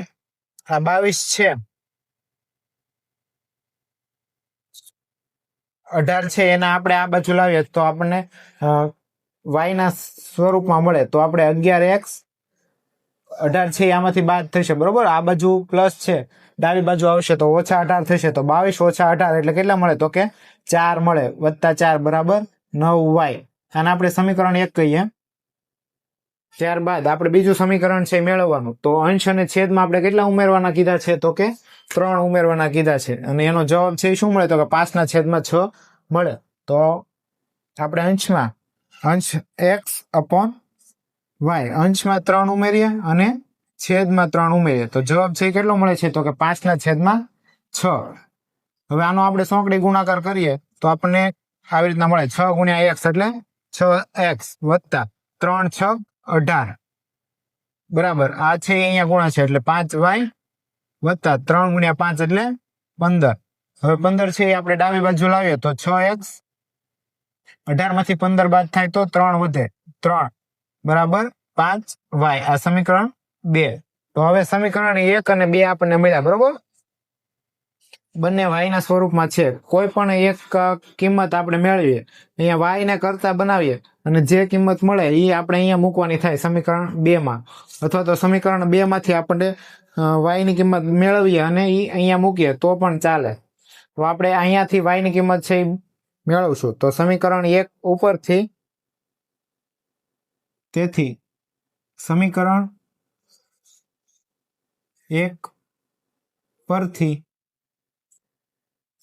આ 22 છે, 18 છે એના આપણે આ બાજુ લાવીએ તો આપણને વાય ના સ્વરૂપમાં મળે તો આપણે 11x 18 છે આમાંથી બાદ થશે બરોબર. આ બાજુ પ્લસ છે, ડાબી બાજુ આવશે તો ઓછા 18 થશે. તો 22 ઓછા 18 એટલે કેટલા મળે? તો કે 4 મળે, વત્તા 4 બરાબર 9y. આને આપણે સમીકરણ 1 કહીએ. ત્યારબાદ આપણે બીજું સમીકરણ છે મેળવવાનું. તો અંશ અને છેદમાં આપણે કેટલા ઉમેરવાના કીધા છે? તો કે 3 ઉમેરવાના કીધા છે. અને એનો જવાબ છે શું મળે? તો કે 5/6 મળે. તો આપણે અંશ x upon y, અંશમાં 3 ઉમેરીએ અને છેદમાં 3 ઉમેરીએ તો જવાબ છે કેટલો મળે છે? તો કે 5/6. હવે આનો આપણે સોંકડી ગુણાકાર કરીએ તો આપણને આવી રીતના મળે 6 × x એટલે 6x વત્તા 3 × 6 18 બરાબર. આ છે અહીંયા ગુણા છે એટલે 5y વત્તા 3 × 5 એટલે 15. હવે 15 છે એ આપણે ડાબી બાજુ લાવીએ તો 6x, 18 માંથી 15 બાદ થાય તો 3 વધે, 3 બરાબર 5y. આ સમીકરણ 2. તો હવે સમીકરણ 1 અને 2 આપણને મળ્યા બરોબર. બંને y ના સ્વરૂપમાં છે. કોઈ પણ એક કિંમત આપણે મેળવીએ, અહીંયા y ને કરતા બનાવીએ અને જે કિંમત મળે એ આપણે અહીંયા મૂકવાની થાય સમીકરણ 2 માં, અથવા તો સમીકરણ 2 માંથી આપણે y ની કિંમત મેળવીએ અને એ અહીંયા મૂકીએ તો પણ ચાલે. તો આપણે અહીંયાથી y ની કિંમત છે એ મેળવશું. તો સમીકરણ 1 ઉપરથી, તેથી સમીકરણ 1 પરથી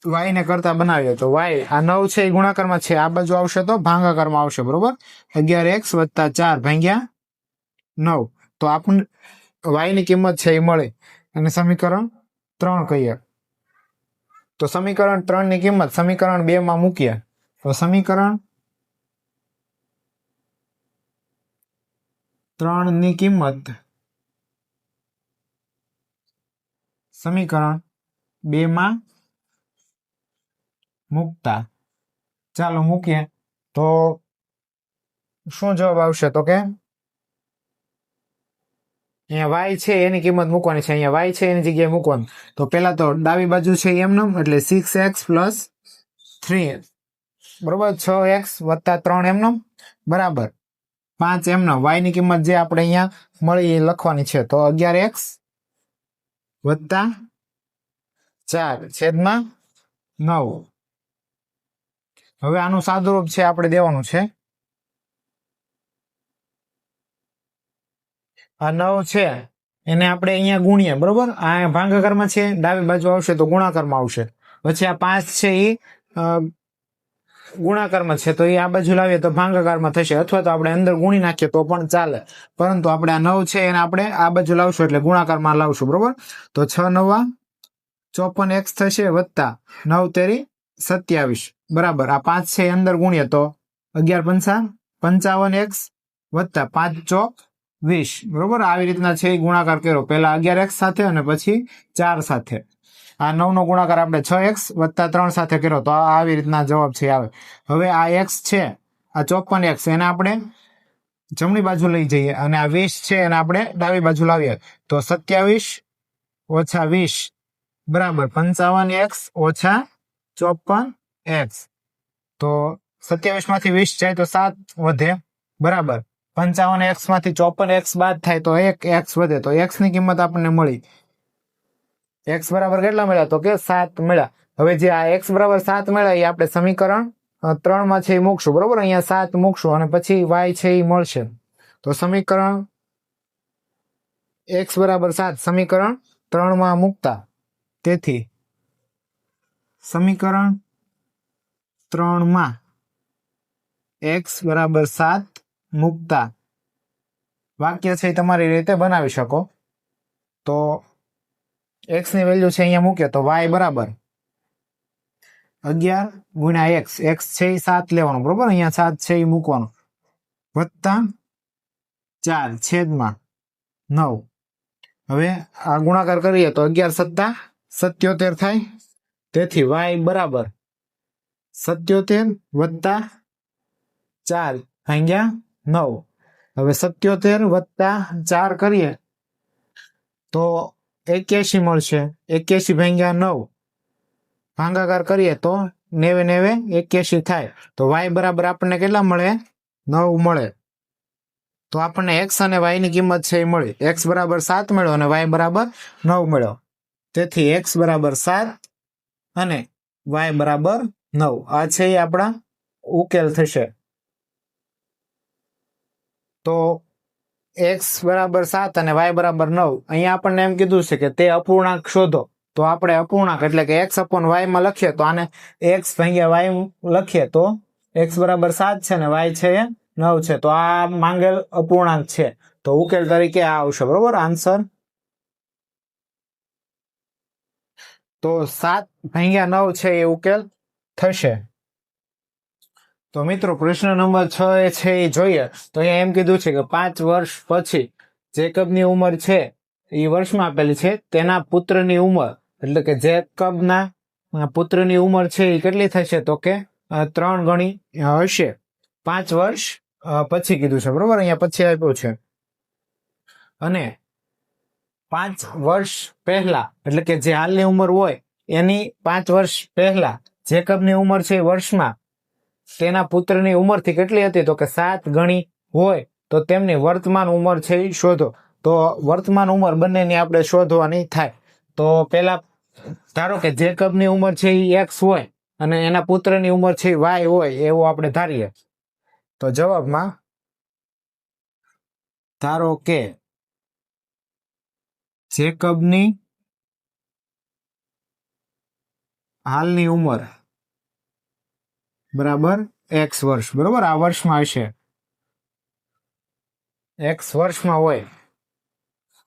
y ને કરતા બનાવીએ તો y આ 9 છે એ ગુણાકારમાં છે, આ બાજુ આવશે તો ભાગાકારમાં આવશે બરોબર. 11x વત્તા 4 ભાગ્યા 9. તો આપણને y ની કિંમત છે એ મળે અને સમીકરણ 3 કહીએ. તો સમીકરણ 3 ની કિંમત સમીકરણ 2 માં મૂકીએ તો સમીકરણ 3 ની કિંમત સમીકરણ 2 માં મૂકતા, ચાલો મૂકીએ તો શું જવાબ આવશે? તો કે અહીંયા y છે એની કિંમત મૂકવાની છે, અહીંયા y છે એની જગ્યાએ મૂકવાનું. તો પેલા તો ડાબી બાજુ છે એમનેમ એટલે 6x + 3 બરોબર, 6x વત્તા 3 એમનેમ બરાબર 5 એમનેમ. y ની કિંમત જે આપણે અહીંયા મળી એ લખવાની છે. તો 11x વત્તા 4 છેદમાં 9. હવે આનું સાદુરૂપ છે આપણે દેવાનું છે. આ 9 છે એને આપણે અહીંયા ગુણીએ બરોબર. આ ભાગાકારમાં છે, ડાબી બાજુ આવશે તો ગુણાકારમાં આવશે. પછી આ 5 છે એ ગુણાકારમાં છે તો એ આ બાજુ લાવીએ તો ભાગાકારમાં થશે, અથવા તો આપણે અંદર ગુણી નાખીએ તો પણ ચાલે. પરંતુ આપણે આ 9 છે એને આપણે આ બાજુ લાવશું એટલે ગુણાકારમાં લાવશું બરોબર. તો 6 × 9 = 54x થશે વત્તા 9 × 3 = 27 બરાબર. આ 5 છે અંદર ગુણીએ તો 11 × 5 = 55x વત્તા 5 × 4 = 20 બરોબર. આવી રીતના છે ગુણાકાર કર્યો, પેલા 11x સાથે અને પછી 4 સાથે. આ 9 નો ગુણાકાર આપણે 6x વત્તા 3 સાથે કર્યો તો આવી રીતના જવાબ છે આવે. હવે આ x છે આ 54x એને આપણે જમણી બાજુ લઈ જઈએ અને આ 20 છે એને આપણે ડાબી બાજુ લાવીએ તો 27 - 20 બરાબર 55x - 54x. તો 27 માંથી 20 જાય તો 7 વધે બરાબર. 55x માંથી 54x બાદ થાય તો 1x વધે. તો x ની કિંમત આપણને મળી. x બરાબર કેટલા મળ્યા? તો કે 7 મળ્યા. હવે જે આ x બરાબર 7 મળ્યા એ આપણે સમીકરણ 3 માં છે એ મૂકશું બરોબર. અહીંયા 7 મૂકશું અને પછી y છે એ મળશે. તો સમીકરણ x બરાબર 7 સમીકરણ 3 માં મૂકતા, તેથી સમીકરણ 3 માં x બરાબર 7 મૂકતા વાક્ય છે તમારી રીતે બનાવી શકો. તો x ની વેલ્યુ છે અહીંયા મૂકે તો y બરાબર 11 × x, x છે એ 7 લેવાનું બરોબર, અહીંયા 7 છે એ મૂકવાનું વત્તા 4 છેદમાં 9. હવે આ ગુણાકાર કરીએ તો 11 + 7 = 77 થાય. તેથી y બરાબર 77 વત્તા 4 ભાગ્યા 9. હવે 77 વત્તા 4 કરીએ તો 81 મળશે. 81 ભાગ્યા 9 ભાગાકાર કરીએ તો 90 × 90 = 81 થાય. તો y બરાબર આપણને કેટલા મળે? 9 મળે તો આપણને x અને y ની કિંમત છે એ મળી. x બરાબર 7 મળ્યો અને y બરાબર 9 મળ્યો. તેથી x બરાબર 7 અને y બરાબર 9. આ છે એ આપણા ઉકેલ થશે. તો x બરાબર 7 અને y બરાબર 9. અહીંયા આપણને એમ કીધું છે કે તે અપૂર્ણાંક શોધો. તો આપણે અપૂર્ણાંક એટલે કે x upon y માં લખીએ તો આને x ભાગ્યા y લખીએ તો x બરાબર 7 છે ને y છે એ 9 છે. તો આ માંગેલ અપૂર્ણાંક છે. તો ઉકેલ તરીકે આ આવશે. બરોબર આન્સર. તો 7 ભાગ્યા 9 છે એ ઉકેલ થશે. તો મિત્રો પ્રશ્ન નંબર 6 છે એ જોઈએ. તો અહીંયા એમ કીધું છે કે 5 વર્ષ પછી જેકબની ઉંમર છે એ વર્ષમાં આપેલી છે. તેના પુત્રની ઉંમર એટલે કે જેકબના પુત્રની ઉંમર છે એ કેટલી થશે તો કે 3 ગણી હશે. 5 વર્ષ પછી કીધું છે. બરોબર અહીંયા પછી આપ્યું છે. અને 5 વર્ષ પહેલા એટલે કે જે હાલની ઉંમર હોય એની 5 વર્ષ પહેલા જેકબની ઉંમર છે વર્ષમાં તેના પુત્રની ઉંમરથી કેટલી હતી તો કે 7 ગણી હોય તો તેમની વર્તમાન ઉંમર છે એ શોધો. તો વર્તમાન ઉંમર બંનેની આપણે શોધવાની થાય. તો પેલા ધારો કે જેકબની ઉંમર છે એ x હોય અને એના પુત્રની ઉંમર છે y હોય એવું આપણે ધારીએ. તો જવાબમાં ધારો કે જેકબની હાલની ઉંમર બરાબર x વર્ષ. બરોબર આ વર્ષમાં હશે. x વર્ષમાં હોય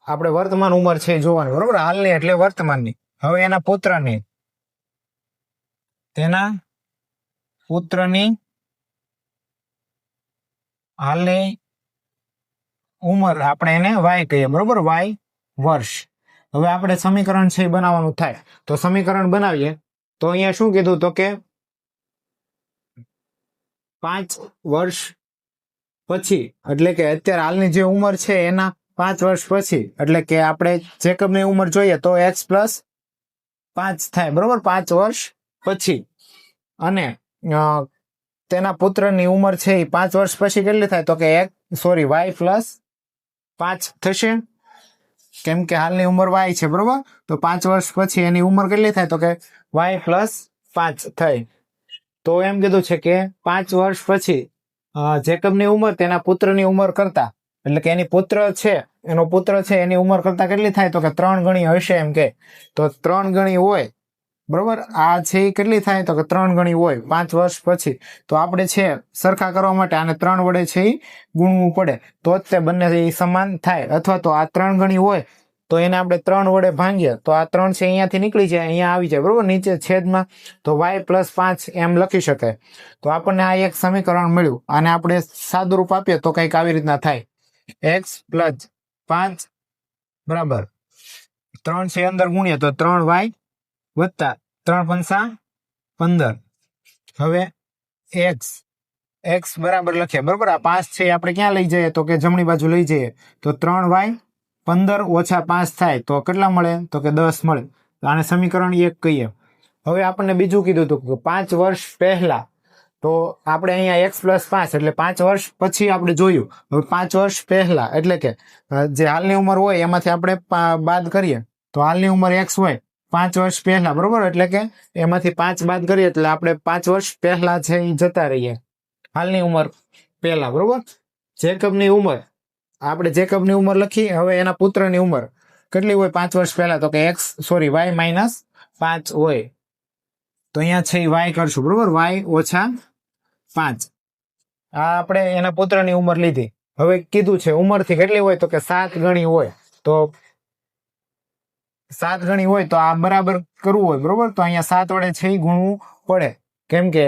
આપણે વર્તમાન ઉંમર છે જોવાની. બરોબર હાલની એટલે વર્તમાનની. હવે એના પુત્રની તેના પુત્રની હાલની ઉંમર આપણે એને y કહીએ. બરોબર y વર્ષ. હવે આપણે સમીકરણ છે બનાવવાનું થાય. તો સમીકરણ બનાવીએ તો અહીંયા શું કીધું તો કે 5 વર્ષ પછી એટલે કે અત્યારે હાલની જે ઉંમર છે એના 5 વર્ષ પછી એટલે કે આપણે જેકબની ઉંમર જોઈએ તો x પ્લસ 5 થાય. બરોબર 5 વર્ષ પછી. અને તેના પુત્રની ઉંમર છે એ 5 વર્ષ પછી કેટલી થાય તો કે y પ્લસ 5 થશે. કેમ કે હાલની ઉંમર y છે. બરોબર તો 5 વર્ષ પછી એની ઉંમર કેટલી થાય તો કે y પ્લસ 5 થાય. તો એમ કીધું છે કે 5 વર્ષ પછી જેકબની ઉંમર તેના પુત્રની ઉંમર કરતા એટલે કે એની પુત્ર છે એનો પુત્ર છે એની ઉંમર કરતા કેટલી થાય તો કે 3 ગણી હશે એમ કે. તો 3 ગણી હોય. બરોબર આ છે એ કેટલી થાય તો કે 3 ગણી હોય 5 વર્ષ પછી. તો આપણે છે સરખા કરવા માટે આને 3 વડે છે એ ગુણવું પડે તો જ તે બંને સમાન થાય. અથવા તો આ 3 ગણી હોય તો એને આપણે 3 વડે ભાંગીએ તો આ 3 છે અહીંયાથી નીકળી જાય અહીંયા આવી જાય. બરોબર નીચે છેદમાં તો y પ્લસ 5 એમ લખી શકાય. તો આપણને આ એક સમીકરણ મળ્યું. આને આપણે સાદું રૂપ આપીએ તો કંઈક આવી રીતના થાય. x પ્લસ 5 બરાબર 3 છે અંદર ગુણીએ તો 3y વત્તા 3 પંચા 15. હવે x બરાબર લખીએ. બરોબર આ 5 છે આપણે ક્યાં લઈ જઈએ તો કે જમણી બાજુ લઈ જઈએ તો 3y 15 ઓછા 5 થાય તો કેટલા મળે તો કે 10 મળે. તો આને સમીકરણ 1 કહીએ. હવે આપણને બીજું કીધું હતું કે 5 વર્ષ પહેલા તો આપણે અહીંયા x પ્લસ 5 એટલે 5 વર્ષ પછી આપણે જોયું. હવે 5 વર્ષ પહેલા એટલે કે જે હાલની ઉંમર હોય એમાંથી આપણે બાદ કરીએ તો હાલની ઉંમર x હોય 5 વર્ષ પહેલા. બરોબર એટલે કે એમાંથી 5 બાદ કરીએ એટલે આપણે 5 વર્ષ પહેલા છે એ જતા રહીએ હાલની ઉંમર પહેલા. બરોબર જેકબની ઉંમર આપણે જેકબની ઉંમર લખી. હવે એના પુત્રની ઉંમર કેટલી હોય 5 વર્ષ પહેલા તો કે y માઇનસ 5 હોય. તો અહીંયા છે y કરશું. બરોબર y ઓછા 5 આ આપણે એના પુત્રની ઉંમર લીધી. હવે કીધું છે ઉંમરથી કેટલી હોય તો કે 7 ગણી હોય. તો 7 ગણી હોય તો આ બરાબર કરવું હોય. બરોબર તો અહીંયા 7 વડે છે એ ગુણવું પડે. કેમ કે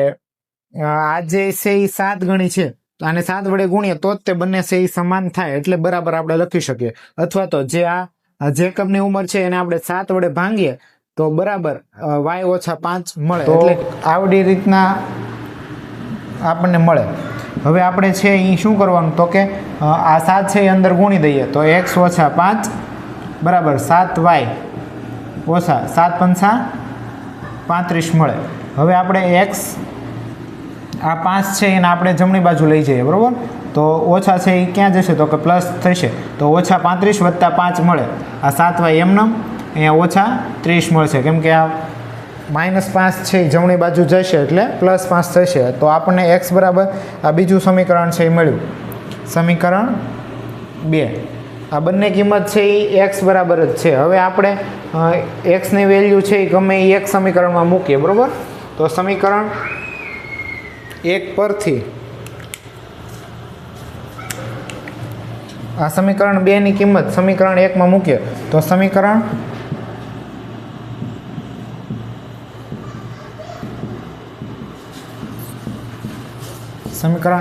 આ જે છે એ 7 ગણી છે આને 7 વડે ગુણીએ તો જ તે બંને છે એ સમાન થાય એટલે બરાબર આપણે લખી શકીએ. અથવા તો જે આ જેકબની ઉંમર છે એને આપણે 7 વડે ભાંગીએ તો બરાબર y ઓછા 5 મળે. એટલે આવડી રીતના આપણને મળે. હવે આપણે છે એ શું કરવાનું તો કે આ 7 છે એ અંદર ગુણી દઈએ તો x ઓછા 5 બરાબર 7y ઓછા 7 પંચા 35 મળે. હવે આપણે x આ 5 છે એને આપણે જમણી બાજુ લઈ જઈએ, બરાબર. તો ઓછા છે એ ક્યાં જશે તો કે પ્લસ થશે, તો ઓછા 35 વત્તા 5 મળે. આ 7y એમને અહીંયા ઓછા 30 મળશે, કેમ કે આ -5 છે એ જમણી બાજુ જશે એટલે +5 થશે. તો આપણને x બરાબર આ બીજું સમીકરણ છે એ મળ્યું, સમીકરણ 2. આ બંને કિંમત છે એ x બરાબર જ છે. હવે આપણે x ની વેલ્યુ છે એ ગમે એ એક સમીકરણમાં મૂકીએ, બરાબર. તો સમીકરણ 1 પરથી આ સમીકરણ 2 ની કિંમત સમીકરણ 1 માં મૂકીએ તો સમીકરણ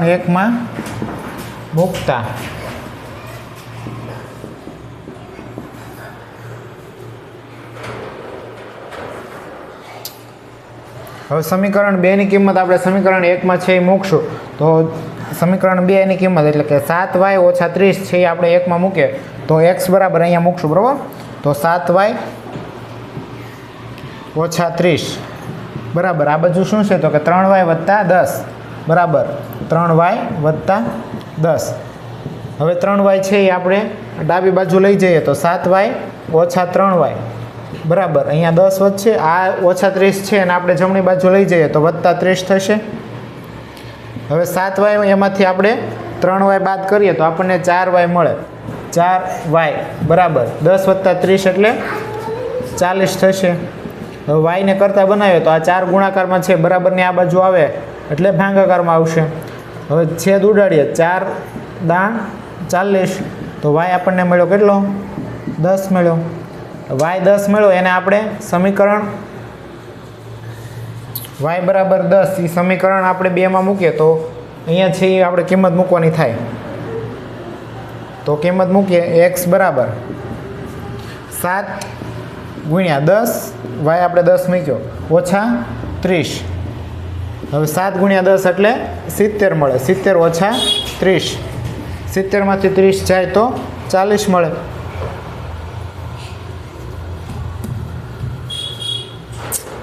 1 માં મૂકતા હવે સમીકરણ 2 ની કિંમત આપણે સમીકરણ 1 માં છે એ મૂકશું તો સમીકરણ 2 ની કિંમત એટલે કે 7y ઓછા 30 છે એ આપણે 1 માં મૂકીએ તો x બરાબર અહીંયા મૂકશું, બરાબર. તો 7y ઓછા 30 બરાબર આ બાજુ શું છે તો કે 3y વત્તા 10 બરાબર 3y વત્તા 10. હવે 3y છે એ આપણે ડાબી બાજુ લઈ જઈએ તો 7y ઓછા 3y બરાબર અહીંયા 10 વધશે, આ ઓછા 30 છે અને આપણે જમણી બાજુ લઈ જઈએ તો વત્તા 30 થશે. હવે 7y એમાંથી આપણે 3y બાદ કરીએ તો આપણને 4y મળે, 4y બરાબર 10 વત્તા 30 એટલે 40 થશે. હવે y ને કરતા બનાવીએ તો આ 4 ગુણાકારમાં છે બરાબરની આ બાજુ આવે એટલે ભાગાકારમાં આવશે. હવે છેદ ઉડાડીએ 4 દાણ 40 તો y આપણને મળ્યો કેટલો 10 મળ્યો. y 10 મળ્યો એને આપણે સમીકરણ y બરાબર 10 એ સમીકરણ આપણે 2 માં મૂકીએ તો અહીંયા છે આપણે કિંમત મૂકવાની થાય. તો કિંમત મૂકીએ x બરાબર 7 ગુણ્યા 10 y આપણે 10 મૂક્યો ઓછા 30. હવે 7 ગુણ્યા 10 એટલે 70 મળે, 70 ઓછા 30, 70 માંથી 30 જાય તો 40 મળે.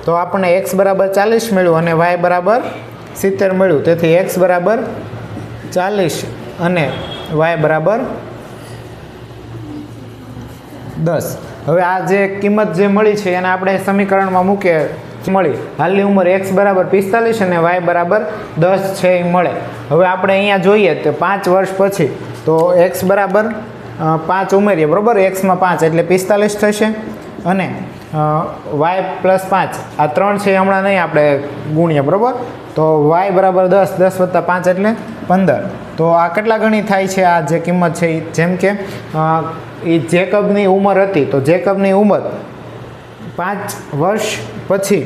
તો આપણને x બરાબર 40 મળ્યું અને y બરાબર 70 મળ્યું. તેથી x બરાબર 40 અને y બરાબર 10. હવે આ જે કિંમત જે મળી છે એને આપણે સમીકરણમાં મૂકીએ મળી હાલની ઉંમર x બરાબર 45 અને y બરાબર 10 છે એ મળે. હવે આપણે અહીંયા જોઈએ તો 5 વર્ષ પછી તો x બરાબર 5 ઉમેરીએ, બરાબર. x માં 5 એટલે 45 થશે અને y પ્લસ 5 આ 3 છે હમણાં નહીં આપણે ગુણીએ, બરાબર. તો y બરાબર 10, 10 વત્તા 5 એટલે 15. તો આ કેટલા ગણી થાય છે આ જે કિંમત છે એ? જેમ કે એ જેકબની ઉંમર હતી તો જેકબની ઉંમર 5 વર્ષ પછી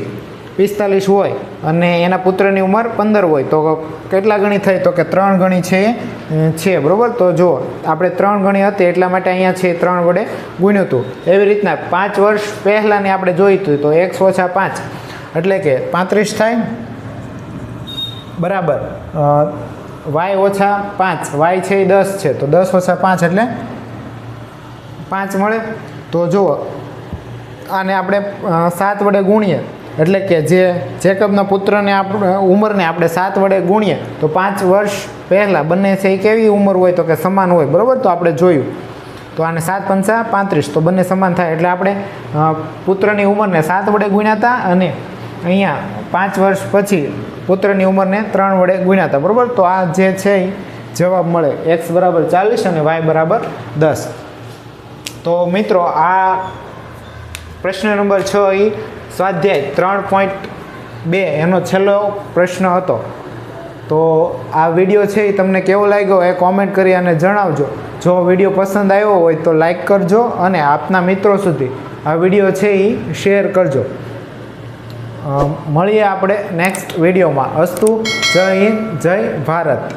45 હોય અને એના પુત્રની ઉંમર 15 હોય તો કેટલા ગણી થઈ તો કે 3 ગણી છે, બરાબર. તો જો આપણે 3 ગણી હતી એટલા માટે અહીંયા છે 3 વડે ગુણ્યું હતું. એવી રીતના 5 વર્ષ પહેલાંની આપણે જોઈ હતું તો x ઓછા 5 એટલે કે 35 થાય બરાબર y ઓછા 5 y છે એ 10 છે તો 10 ઓછા 5 એટલે 5 મળે. તો જુઓ આને આપણે 7 વડે ગુણીએ એટલે કે જે જેકબના પુત્રને ઉંમરને આપણે 7 વડે ગુણીએ તો 5 વર્ષ પહેલાં બંને છે એ કેવી ઉંમર હોય તો કે સમાન હોય, બરાબર. તો આપણે જોયું તો આને 7 પંચા 35 તો બંને સમાન થાય એટલે આપણે પુત્રની ઉંમરને 7 વડે ગુણ્યા હતા અને અહીંયા 5 વર્ષ પછી પુત્રની ઉંમરને 3 વડે ગુણ્યા હતા, બરાબર. તો આ જે છે એ જવાબ મળે x બરાબર 40 અને y બરાબર 10. તો મિત્રો આ પ્રશ્ન નંબર 6 એ સ્વાધ્યાય 3.2 એનો છેલ્લો પ્રશ્ન હતો. તો આ વિડીયો છે એ તમને કેવો લાગ્યો એ કોમેન્ટ કરી અને જણાવજો. જો વિડીયો પસંદ આવ્યો હોય તો લાઈક કરજો અને આપના મિત્રો સુધી આ વિડીયો છે એ શેર કરજો. મળીએ આપણે નેક્સ્ટ વિડીયોમાં. અસ્તુ. જય હિન્દ, જય ભારત.